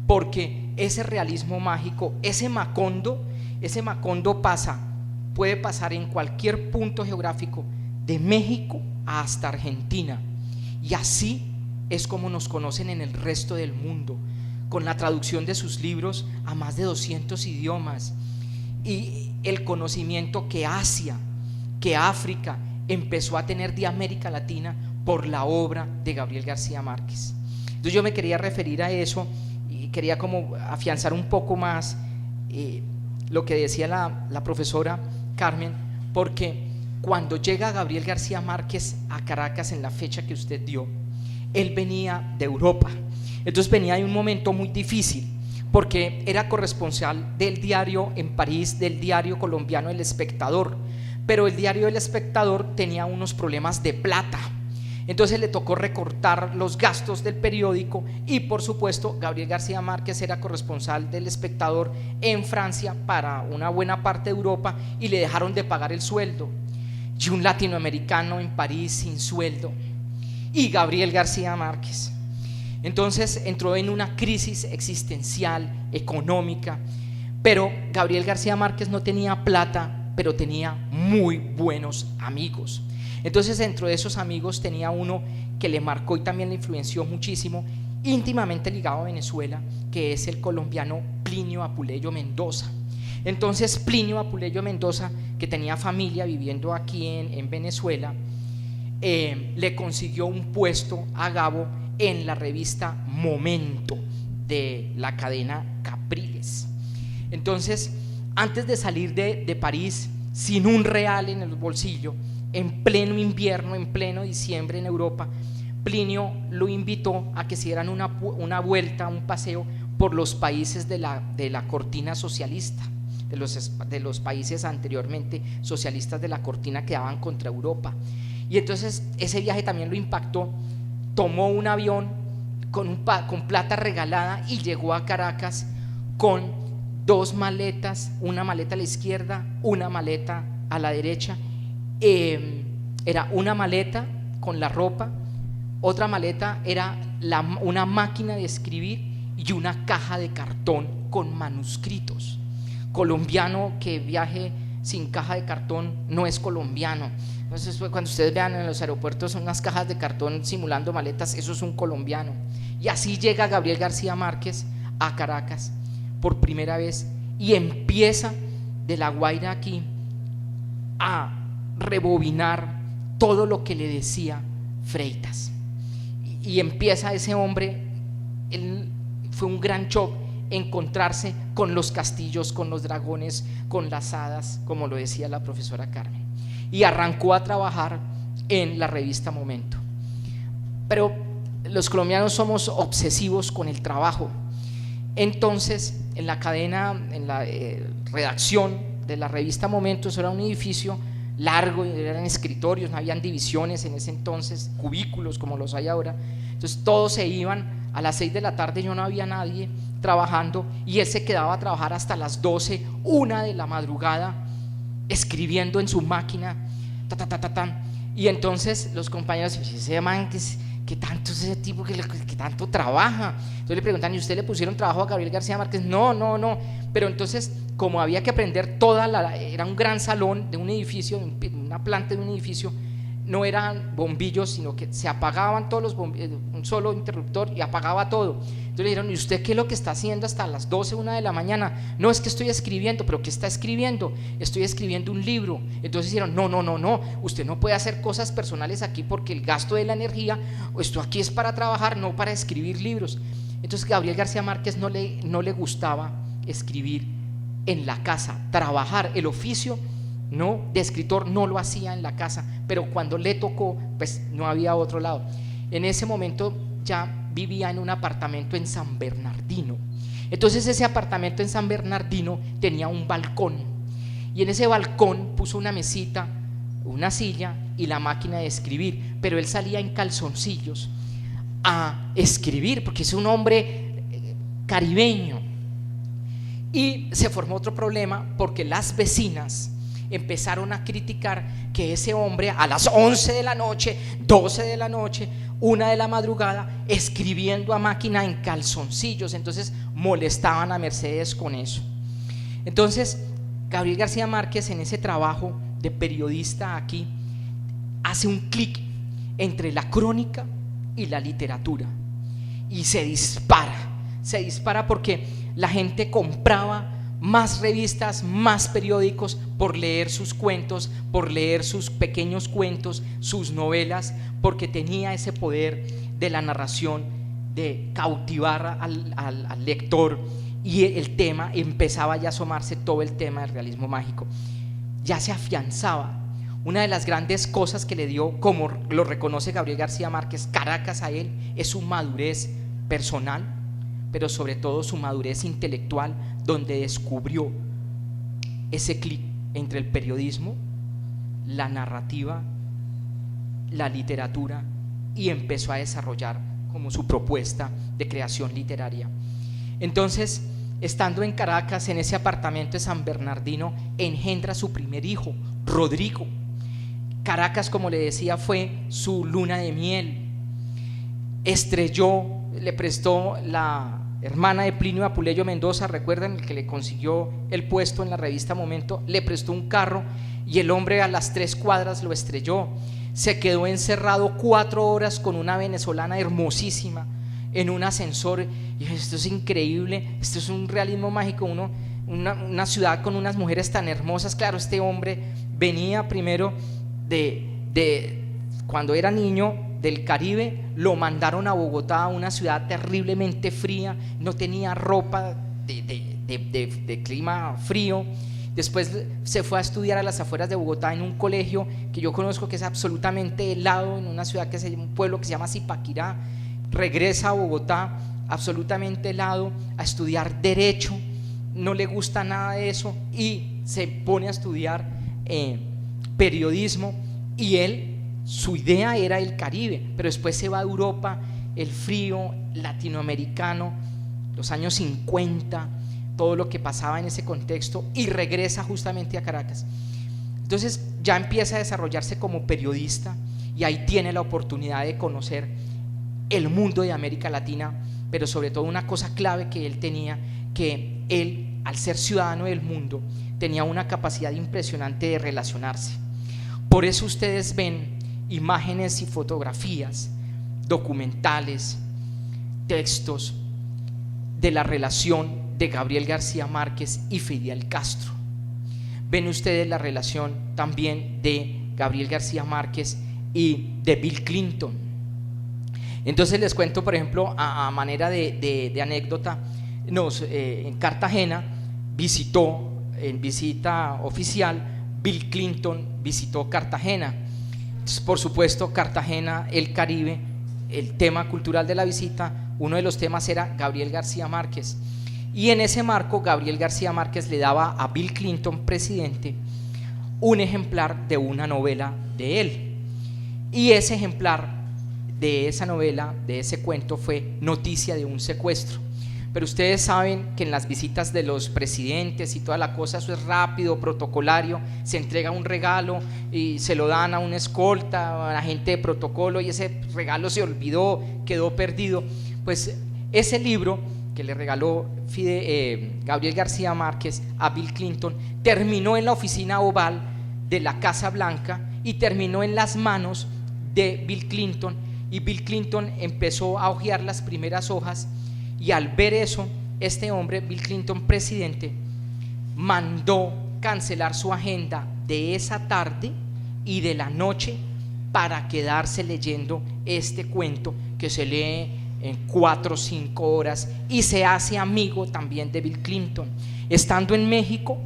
porque ese realismo mágico, ese Macondo puede pasar en cualquier punto geográfico, de México hasta Argentina, y así es como nos conocen en el resto del mundo, con la traducción de sus libros a más de 200 idiomas, y el conocimiento que Asia, que África empezó a tener de América Latina por la obra de Gabriel García Márquez. Entonces yo me quería referir a eso y quería como afianzar un poco más lo que decía la profesora Carmen, porque cuando llega Gabriel García Márquez a Caracas en la fecha que usted dio, él venía de Europa. Entonces venía de un momento muy difícil, porque era corresponsal del diario en París, del diario colombiano El Espectador, pero el diario El Espectador tenía unos problemas de plata. Entonces le tocó recortar los gastos del periódico, y por supuesto Gabriel García Márquez era corresponsal del Espectador en Francia para una buena parte de Europa, y le dejaron de pagar el sueldo. Y un latinoamericano en París sin sueldo, y Gabriel García Márquez. Entonces entró en una crisis existencial, económica, pero Gabriel García Márquez no tenía plata, pero tenía muy buenos amigos. Entonces dentro de esos amigos tenía uno que le marcó y también le influenció muchísimo, íntimamente ligado a Venezuela, que es el colombiano Plinio Apuleyo Mendoza. Entonces Plinio Apuleyo Mendoza, que tenía familia viviendo aquí en Venezuela, le consiguió un puesto a Gabo en la revista Momento de la cadena Capriles. Entonces, antes de salir de París, sin un real en el bolsillo, en pleno invierno, en pleno diciembre en Europa, Plinio lo invitó a que se dieran una vuelta, un paseo por los países de la cortina socialista, de los países anteriormente socialistas de la cortina que daban contra Europa. Y entonces ese viaje también lo impactó. Tomó un avión con plata regalada y llegó a Caracas con 2 maletas, una maleta a la izquierda, una maleta a la derecha. Era una maleta con la ropa, otra maleta era una máquina de escribir y una caja de cartón con manuscritos. Colombiano que viaje sin caja de cartón no es colombiano. Entonces, cuando ustedes vean en los aeropuertos unas cajas de cartón simulando maletas, eso es un colombiano. Y así llega Gabriel García Márquez a Caracas por primera vez y empieza de La Guaira aquí a rebobinar todo lo que le decía Freitas. Y empieza ese hombre, fue un gran shock encontrarse con los castillos, con los dragones, con las hadas, como lo decía la profesora Carmen. Y arrancó a trabajar en la revista Momento. Pero los colombianos somos obsesivos con el trabajo. Entonces, en la cadena, en la redacción de la revista Momento, eso era un edificio largo, eran escritorios, no habían divisiones en ese entonces, cubículos como los hay ahora. Entonces todos se iban a las 6 de la tarde, yo no había nadie trabajando, y él se quedaba a trabajar hasta las 12, 1 de la madrugada, escribiendo en su máquina, y entonces los compañeros, ese man que tanto es ese tipo que tanto trabaja. Entonces le preguntan, ¿y usted le pusieron trabajo a Gabriel García Márquez? No, pero entonces como había que aprender era un gran salón de un edificio, una planta de un edificio, no eran bombillos, sino que se apagaban todos los bombillos, un solo interruptor y apagaba todo. Entonces le dijeron: ¿y usted qué es lo que está haciendo hasta las 12, 1 de la mañana? No, es que estoy escribiendo. ¿Pero qué está escribiendo? Estoy escribiendo un libro. Entonces dijeron: no, usted no puede hacer cosas personales aquí, porque el gasto de la energía, esto aquí es para trabajar, no para escribir libros. Entonces Gabriel García Márquez no le gustaba escribir en la casa, trabajar, el oficio no de escritor no lo hacía en la casa, pero cuando le tocó, pues no había otro lado. En ese momento ya vivía en un apartamento en San Bernardino. Entonces ese apartamento en San Bernardino tenía un balcón, y en ese balcón puso una mesita, una silla y la máquina de escribir, pero él salía en calzoncillos a escribir porque es un hombre caribeño. Y se formó otro problema, porque las vecinas empezaron a criticar que ese hombre a las 11 de la noche, 12 de la noche, 1 de la madrugada, escribiendo a máquina en calzoncillos. Entonces molestaban a Mercedes con eso. Entonces Gabriel García Márquez, en ese trabajo de periodista aquí, hace un clic entre la crónica y la literatura, y se dispara porque la gente compraba más revistas, más periódicos por leer sus cuentos, por leer sus pequeños cuentos, sus novelas, porque tenía ese poder de la narración, de cautivar al lector, y el tema empezaba ya a asomarse, todo el tema del realismo mágico ya se afianzaba. Una de las grandes cosas que le dio, como lo reconoce Gabriel García Márquez, Caracas a él, es su madurez personal, pero sobre todo su madurez intelectual, donde descubrió ese clic entre el periodismo, la narrativa, la literatura, y empezó a desarrollar como su propuesta de creación literaria. Entonces, estando en Caracas, en ese apartamento de San Bernardino, engendra su primer hijo, Rodrigo. Caracas, como le decía, fue su luna de miel. Estrelló, le prestó la hermana de Plinio Apuleyo Mendoza, recuerdan, el que le consiguió el puesto en la revista Momento, le prestó un carro y el hombre a las 3 cuadras lo estrelló. Se quedó encerrado 4 horas con una venezolana hermosísima en un ascensor. Y esto es increíble, esto es un realismo mágico, una ciudad con unas mujeres tan hermosas. Claro, este hombre venía primero de cuando era niño del Caribe, lo mandaron a Bogotá, una ciudad terriblemente fría, no tenía ropa de clima frío. Después se fue a estudiar a las afueras de Bogotá en un colegio que yo conozco, que es absolutamente helado, en una ciudad un pueblo que se llama Zipaquirá. Regresa a Bogotá absolutamente helado a estudiar derecho, no le gusta nada de eso, y se pone a estudiar periodismo, y su idea era el Caribe, pero después se va a Europa, el frío latinoamericano, los años 50, todo lo que pasaba en ese contexto, y regresa justamente a Caracas. Entonces ya empieza a desarrollarse como periodista, y ahí tiene la oportunidad de conocer el mundo de América Latina, pero sobre todo una cosa clave que él tenía, que él, al ser ciudadano del mundo, tenía una capacidad impresionante de relacionarse. Por eso ustedes ven imágenes y fotografías, documentales, textos de la relación de Gabriel García Márquez y Fidel Castro. Ven ustedes la relación también de Gabriel García Márquez y de Bill Clinton. Entonces les cuento, por ejemplo, a manera de anécdota, en Cartagena visitó, en visita oficial, Bill Clinton visitó Cartagena. Entonces, por supuesto, Cartagena, el Caribe, el tema cultural de la visita, uno de los temas era Gabriel García Márquez. Y en ese marco, Gabriel García Márquez le daba a Bill Clinton, presidente, un ejemplar de una novela de él. Y ese ejemplar de esa novela, de ese cuento, fue Noticia de un secuestro. Pero ustedes saben que en las visitas de los presidentes y toda la cosa, eso es rápido, protocolario, se entrega un regalo y se lo dan a una escolta, a la gente de protocolo, y ese regalo se olvidó, quedó perdido. Pues ese libro que le regaló Gabriel García Márquez a Bill Clinton terminó en la oficina oval de la Casa Blanca, y terminó en las manos de Bill Clinton, y Bill Clinton empezó a hojear las primeras hojas, y al ver eso, este hombre, Bill Clinton presidente, mandó cancelar su agenda de esa tarde y de la noche para quedarse leyendo este cuento que se lee en 4 o 5 horas, y se hace amigo también de Bill Clinton. Estando en México,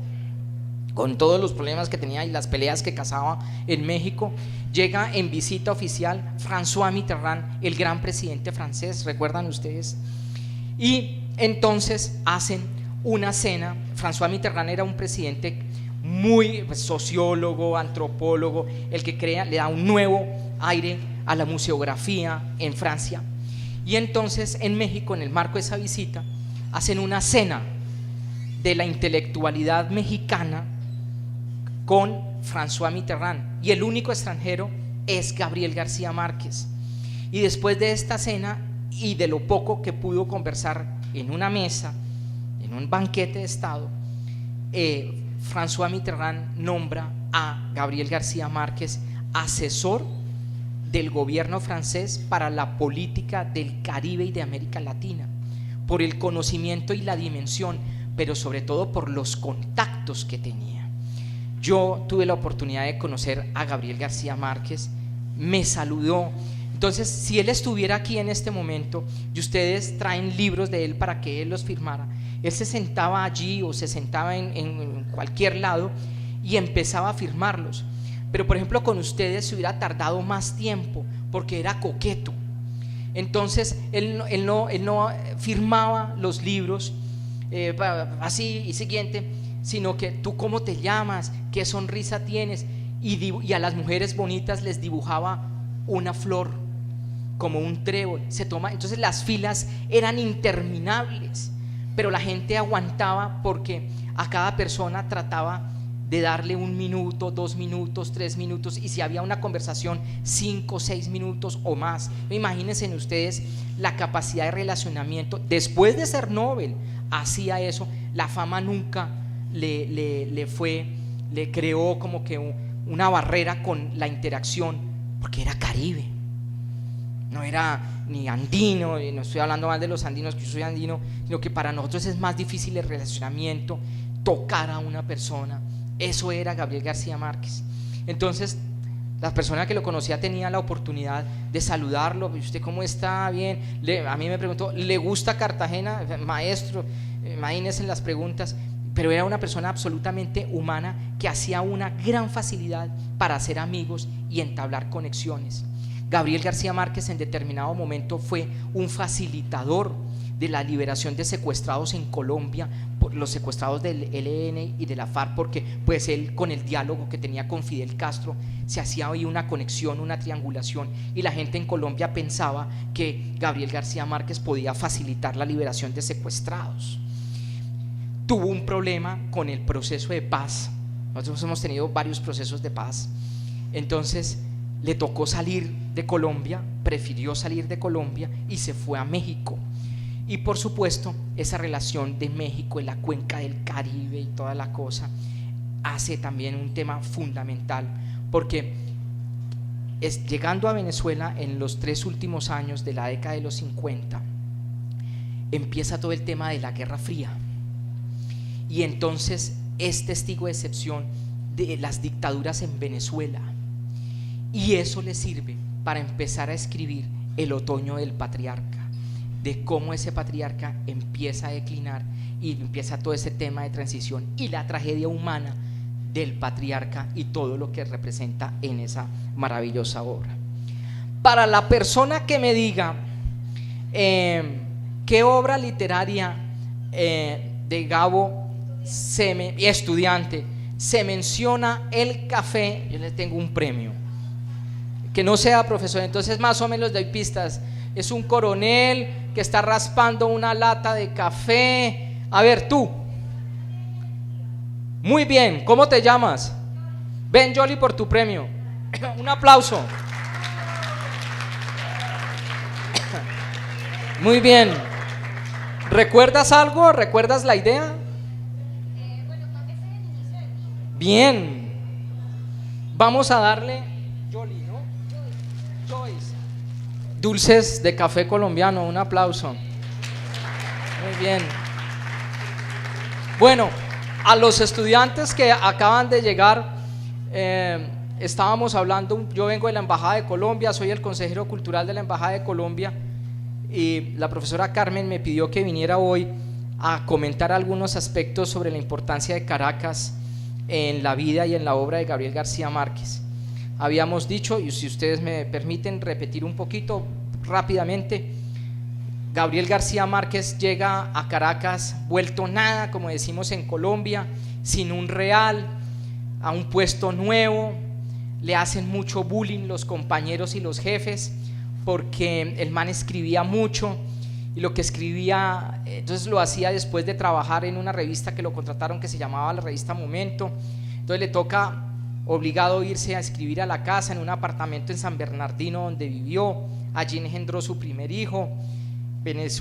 con todos los problemas que tenía y las peleas que cazaba en México, llega en visita oficial François Mitterrand, el gran presidente francés, ¿recuerdan ustedes? Y entonces hacen una cena. François Mitterrand era un presidente muy sociólogo, antropólogo, el que le da un nuevo aire a la museografía en Francia. Y entonces en México, en el marco de esa visita, hacen una cena de la intelectualidad mexicana con François Mitterrand, y el único extranjero es Gabriel García Márquez. Y después de esta cena y de lo poco que pudo conversar en una mesa, en un banquete de Estado, François Mitterrand nombra a Gabriel García Márquez asesor del gobierno francés para la política del Caribe y de América Latina, por el conocimiento y la dimensión, pero sobre todo por los contactos que tenía. Yo tuve la oportunidad de conocer a Gabriel García Márquez, me saludó. Entonces, si él estuviera aquí en este momento y ustedes traen libros de él para que él los firmara, él se sentaba allí o se sentaba en cualquier lado y empezaba a firmarlos. Pero por ejemplo con ustedes se hubiera tardado más tiempo porque era coqueto. Entonces él no firmaba los libros así y siguiente, sino que tú cómo te llamas, qué sonrisa tienes, y a las mujeres bonitas les dibujaba una flor como un trébol. Entonces las filas eran interminables, pero la gente aguantaba porque a cada persona trataba de darle 1 minuto, 2 minutos, 3 minutos, y si había una conversación 5, 6 minutos o más. Imagínense ustedes la capacidad de relacionamiento. Después de ser Nobel hacía eso. La fama nunca le creó como que una barrera con la interacción, porque era Caribe, no era ni andino. Y no estoy hablando más de los andinos, que yo soy andino, sino que para nosotros es más difícil el relacionamiento, tocar a una persona. Eso era Gabriel García Márquez. Entonces la persona que lo conocía tenía la oportunidad de saludarlo. ¿Usted cómo está? Bien. A mí me preguntó, ¿le gusta Cartagena? Maestro, imagínense las preguntas. Pero era una persona absolutamente humana que hacía una gran facilidad para hacer amigos y entablar conexiones. Gabriel García Márquez en determinado momento fue un facilitador de la liberación de secuestrados en Colombia, por los secuestrados del ELN y de la FARC, porque pues él, con el diálogo que tenía con Fidel Castro, se hacía ahí una conexión, una triangulación, y la gente en Colombia pensaba que Gabriel García Márquez podía facilitar la liberación de secuestrados. Tuvo un problema con el proceso de paz. Nosotros hemos tenido varios procesos de paz. Entonces le tocó salir de Colombia, prefirió salir de Colombia y se fue a México. Y por supuesto esa relación de México en la cuenca del Caribe y toda la cosa hace también un tema fundamental, porque llegando a Venezuela en los 3 últimos años de la década de los 50 empieza todo el tema de la Guerra Fría, y entonces es testigo de excepción de las dictaduras en Venezuela, y eso le sirve para empezar a escribir El otoño del patriarca, de cómo ese patriarca empieza a declinar y empieza todo ese tema de transición y la tragedia humana del patriarca y todo lo que representa en esa maravillosa obra. Para la persona que me diga qué obra literaria de Gabo estudiante se menciona El café, yo le tengo un premio. Que no sea profesor, entonces más o menos doy pistas. Es un coronel que está raspando una lata de café. A ver, tú. Muy bien, ¿cómo te llamas? Ven, Jolly, por tu premio. Un aplauso. Muy bien. ¿Recuerdas algo? ¿Recuerdas la idea? Bien. Vamos a darle, Jolie, ¿no? Joyce. Dulces de café colombiano, un aplauso. Muy bien. Bueno, a los estudiantes que acaban de llegar, estábamos hablando, yo vengo de la Embajada de Colombia, soy el consejero cultural de la Embajada de Colombia y la profesora Carmen me pidió que viniera hoy a comentar algunos aspectos sobre la importancia de Caracas en la vida y en la obra de Gabriel García Márquez. Habíamos dicho, y si ustedes me permiten repetir un poquito rápidamente, Gabriel García Márquez llega a Caracas vuelto nada, como decimos en Colombia, sin un real, a un puesto nuevo, le hacen mucho bullying los compañeros y los jefes, porque el man escribía mucho, y lo que escribía, entonces lo hacía después de trabajar en una revista que lo contrataron que se llamaba la revista Momento, entonces le toca obligado irse a escribir a la casa en un apartamento en San Bernardino donde vivió, allí engendró su primer hijo.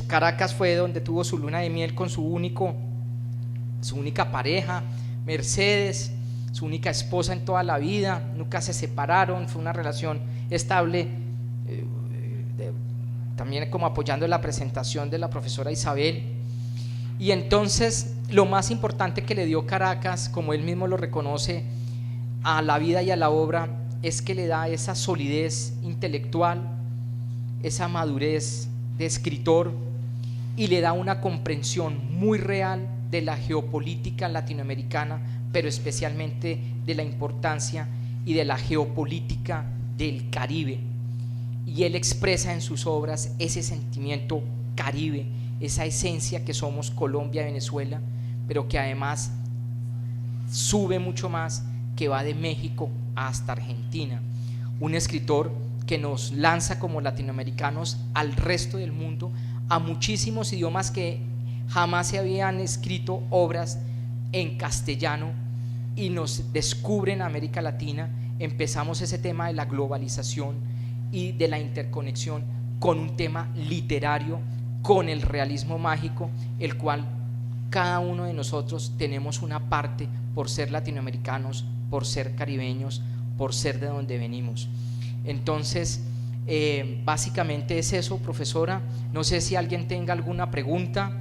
Caracas fue donde tuvo su luna de miel con su única pareja, Mercedes, su única esposa en toda la vida, nunca se separaron, fue una relación estable, también como apoyando la presentación de la profesora Isabel. Y entonces lo más importante que le dio Caracas, como él mismo lo reconoce, a la vida y a la obra, es que le da esa solidez intelectual, esa madurez de escritor, y le da una comprensión muy real de la geopolítica latinoamericana, pero especialmente de la importancia y de la geopolítica del Caribe, y él expresa en sus obras ese sentimiento caribe, esa esencia que somos Colombia y Venezuela, pero que además sube mucho más, que va de México hasta Argentina. Un escritor que nos lanza como latinoamericanos al resto del mundo, a muchísimos idiomas que jamás se habían escrito obras en castellano, y nos descubre en América Latina. Empezamos ese tema de la globalización y de la interconexión con un tema literario, con el realismo mágico, el cual cada uno de nosotros tenemos una parte por ser latinoamericanos, por ser caribeños, por ser de donde venimos. Entonces, básicamente es eso, profesora. No sé si alguien tenga alguna pregunta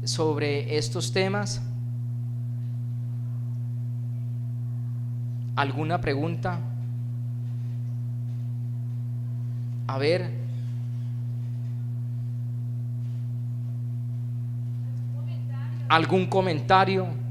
sobre estos temas. ¿Alguna pregunta? A ver. ¿Algún comentario?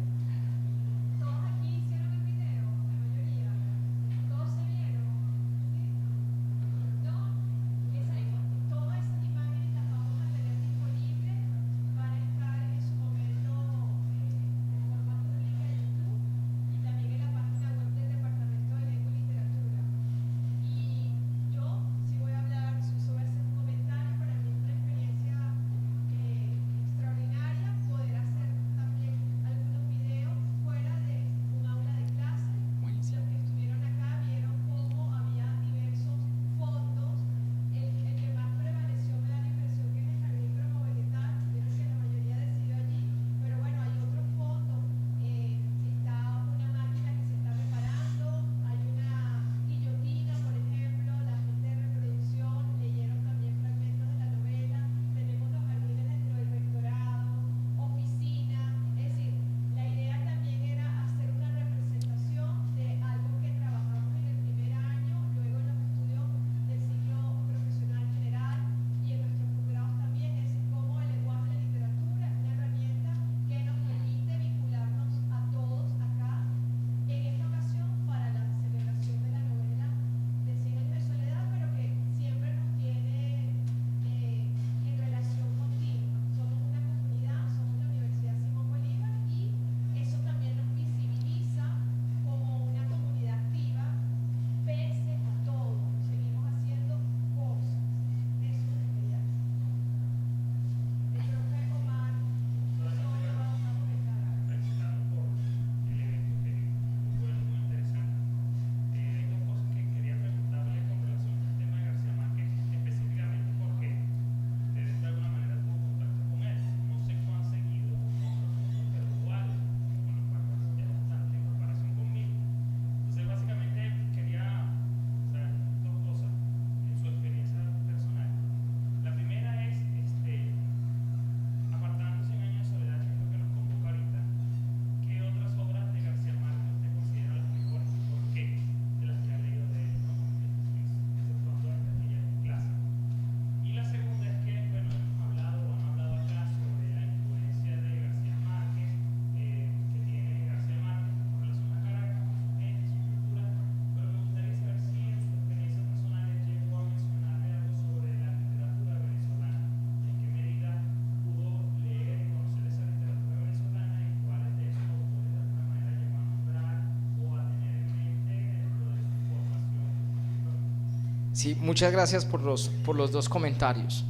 Sí, muchas gracias por los dos comentarios.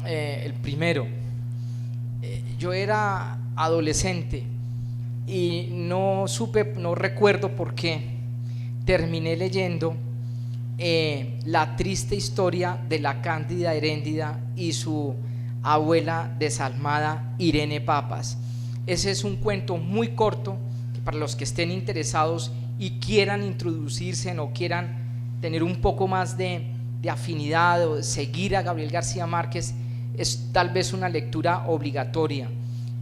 El primero, yo era adolescente y no recuerdo por qué terminé leyendo la triste historia de la Cándida Heréndida y su abuela desalmada Irene Papas. Ese es un cuento muy corto que para los que estén interesados y quieran introducirse o quieran tener un poco más de afinidad o seguir a Gabriel García Márquez, es tal vez una lectura obligatoria,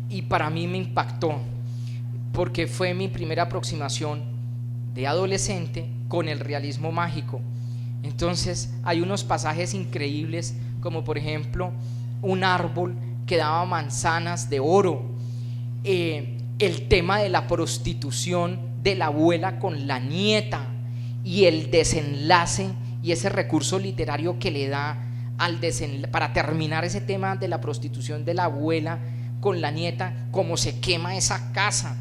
y para mí me impactó porque fue mi primera aproximación de adolescente con el realismo mágico. Entonces hay unos pasajes increíbles, como por ejemplo un árbol que daba manzanas de oro, el tema de la prostitución de la abuela con la nieta y el desenlace y ese recurso literario que le da para terminar ese tema de la prostitución de la abuela con la nieta, cómo se quema esa casa.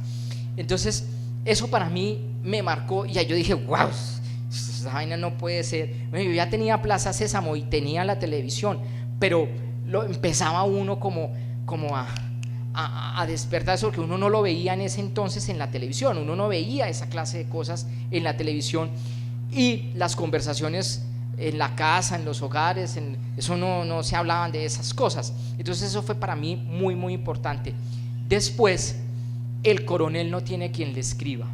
Entonces eso para mí me marcó y ya yo dije, wow, esa vaina no puede ser. Bueno, yo ya tenía Plaza Sésamo y tenía la televisión, pero empezaba uno como a despertar eso, porque uno no lo veía en ese entonces en la televisión, uno no veía esa clase de cosas en la televisión, y las conversaciones en la casa, en los hogares, eso no se hablaban de esas cosas. Entonces eso fue para mí muy muy importante. Después, El coronel no tiene quien le escriba.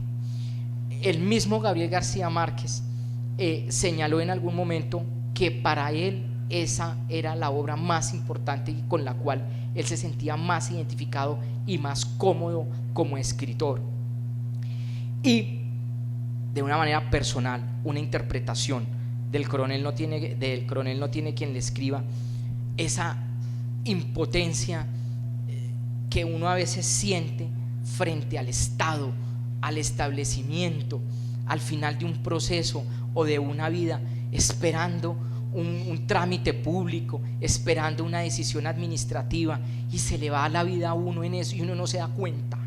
El mismo Gabriel García Márquez señaló en algún momento que para él esa era la obra más importante y con la cual él se sentía más identificado y más cómodo como escritor. Y de una manera personal, una interpretación del coronel no tiene quien le escriba, esa impotencia que uno a veces siente frente al Estado, al establecimiento, al final de un proceso o de una vida, esperando un trámite público, esperando una decisión administrativa, y se le va la vida a uno en eso y uno no se da cuenta.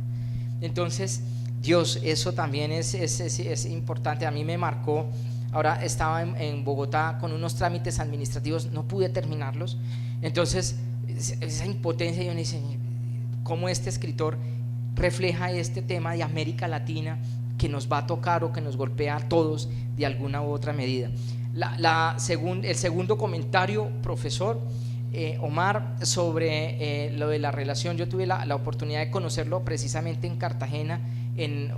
Entonces, Dios, eso también es importante. A mí me marcó. Ahora estaba en Bogotá con unos trámites administrativos, no pude terminarlos. Entonces, esa impotencia, yo me dice, ¿cómo este escritor refleja este tema de América Latina que nos va a tocar o que nos golpea a todos de alguna u otra medida? El segundo comentario, profesor Omar, sobre lo de la relación. Yo tuve la oportunidad de conocerlo precisamente en Cartagena, en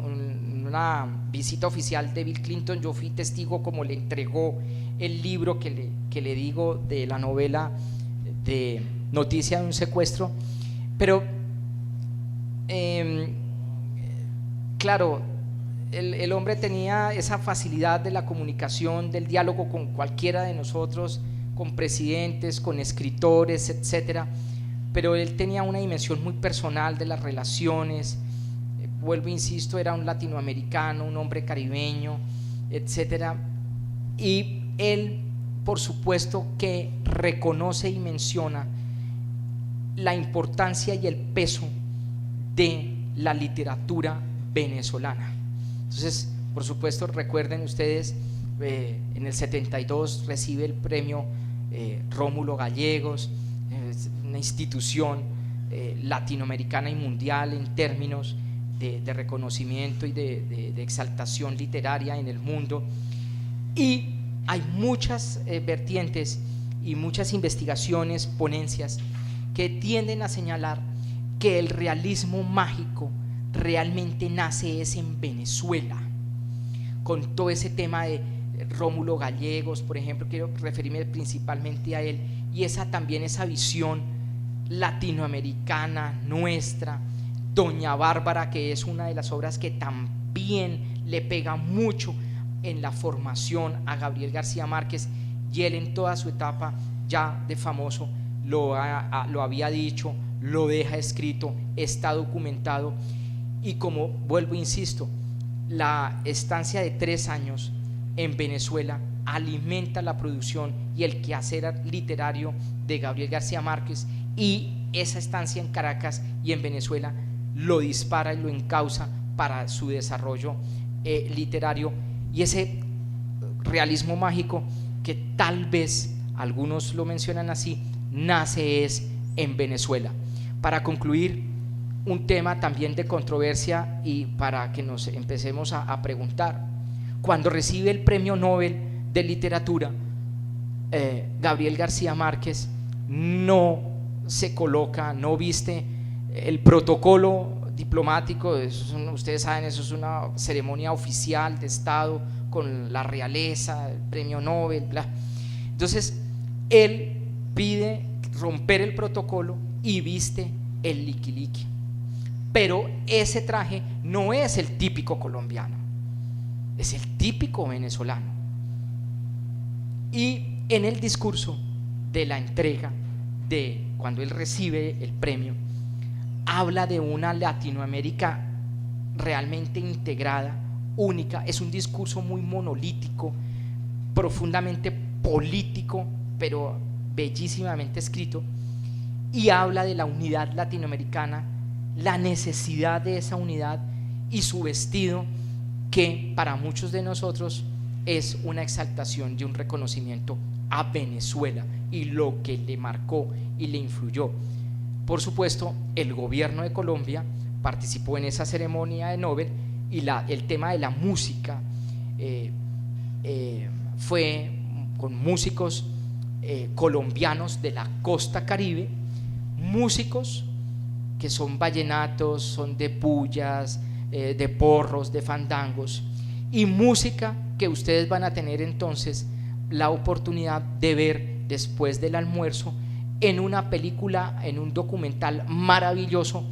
una visita oficial de Bill Clinton. Yo fui testigo como le entregó el libro que le digo de la novela de Noticia de un secuestro. Pero claro, el hombre tenía esa facilidad de la comunicación, del diálogo con cualquiera de nosotros, con presidentes, con escritores, etcétera, pero él tenía una dimensión muy personal de las relaciones. Vuelvo, insisto, era un latinoamericano, un hombre caribeño, etcétera, y él, por supuesto, que reconoce y menciona la importancia y el peso de la literatura venezolana. Entonces, por supuesto, recuerden ustedes, en el 72 recibe el premio Rómulo Gallegos, una institución latinoamericana y mundial en términos de reconocimiento y de exaltación literaria en el mundo. Y hay muchas vertientes y muchas investigaciones, ponencias que tienden a señalar que el realismo mágico realmente nace en Venezuela, con todo ese tema de Rómulo Gallegos, por ejemplo. Quiero referirme principalmente a él, y también esa visión latinoamericana nuestra. Doña Bárbara, que es una de las obras que también le pega mucho en la formación a Gabriel García Márquez, y él en toda su etapa ya de famoso lo había dicho, lo deja escrito, está documentado. Y como vuelvo, insisto, la estancia de 3 años en Venezuela alimenta la producción y el quehacer literario de Gabriel García Márquez, y esa estancia en Caracas y en Venezuela lo dispara y lo encausa para su desarrollo literario. Y ese realismo mágico que tal vez, algunos lo mencionan así, nace es en Venezuela. Para concluir, un tema también de controversia y para que nos empecemos a preguntar, cuando recibe el Premio Nobel de Literatura, Gabriel García Márquez no se coloca, no viste el protocolo diplomático, ustedes saben, eso es una ceremonia oficial de Estado con la realeza, el Premio Nobel, bla. Entonces él pide romper el protocolo y viste el liquiliqui, pero ese traje no es el típico colombiano, es el típico venezolano. Y en el discurso de la entrega, de cuando él recibe el premio, habla de una Latinoamérica realmente integrada, única. Es un discurso muy monolítico, profundamente político, pero bellísimamente escrito, y habla de la unidad latinoamericana, la necesidad de esa unidad y su vestido, que para muchos de nosotros es una exaltación y un reconocimiento a Venezuela y lo que le marcó y le influyó. Por supuesto, el gobierno de Colombia participó en esa ceremonia de Nobel y el tema de la música fue con músicos colombianos de la costa caribe, músicos que son vallenatos, son de pullas, de porros, de fandangos, y música que ustedes van a tener entonces la oportunidad de ver después del almuerzo en una película, en un documental maravilloso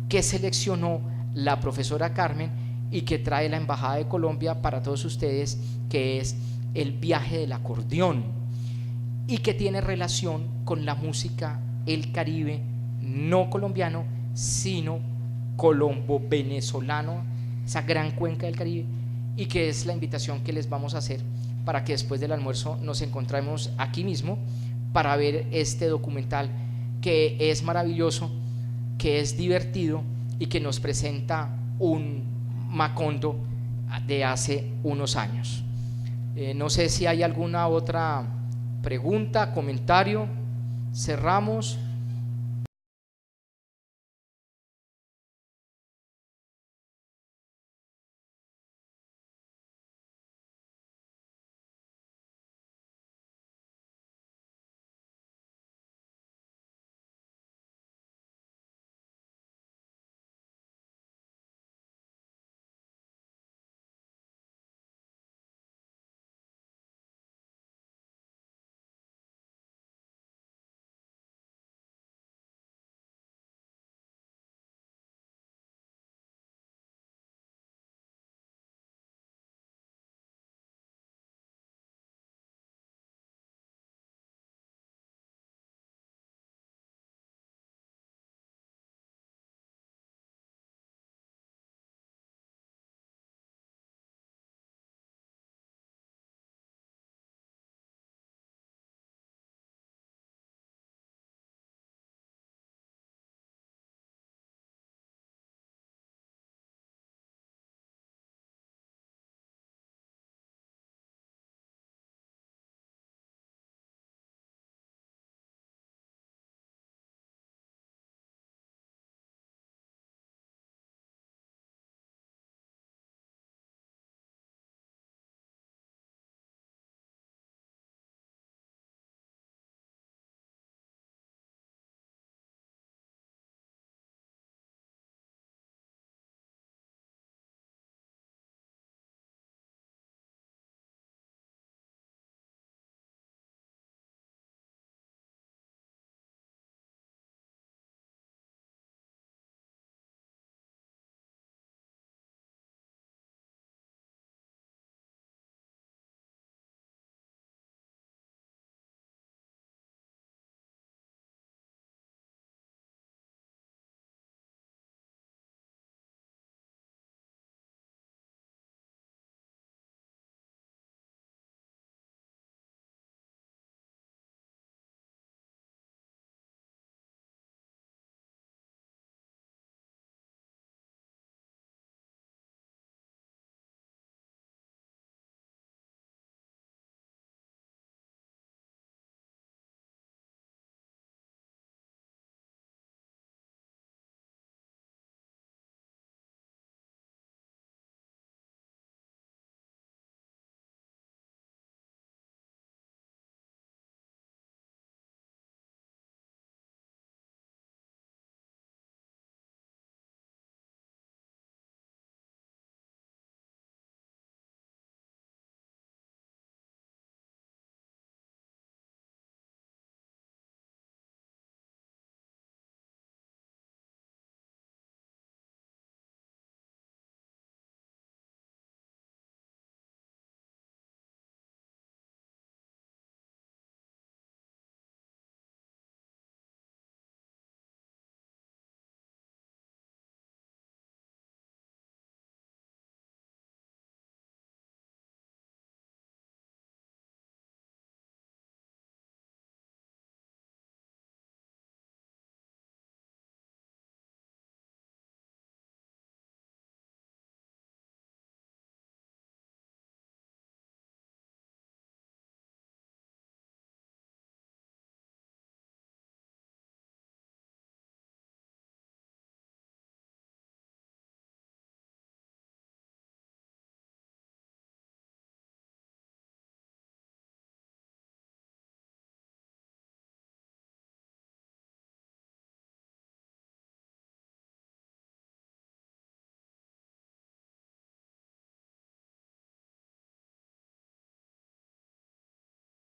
que seleccionó la profesora Carmen y que trae la Embajada de Colombia para todos ustedes, que es El viaje del acordeón, y que tiene relación con la música, el Caribe, no colombiano, sino colombo-venezolano, esa gran cuenca del Caribe, y que es la invitación que les vamos a hacer para que después del almuerzo nos encontremos aquí mismo para ver este documental que es maravilloso, que es divertido y que nos presenta un Macondo de hace unos años. No sé si hay alguna otra pregunta, comentario. Cerramos.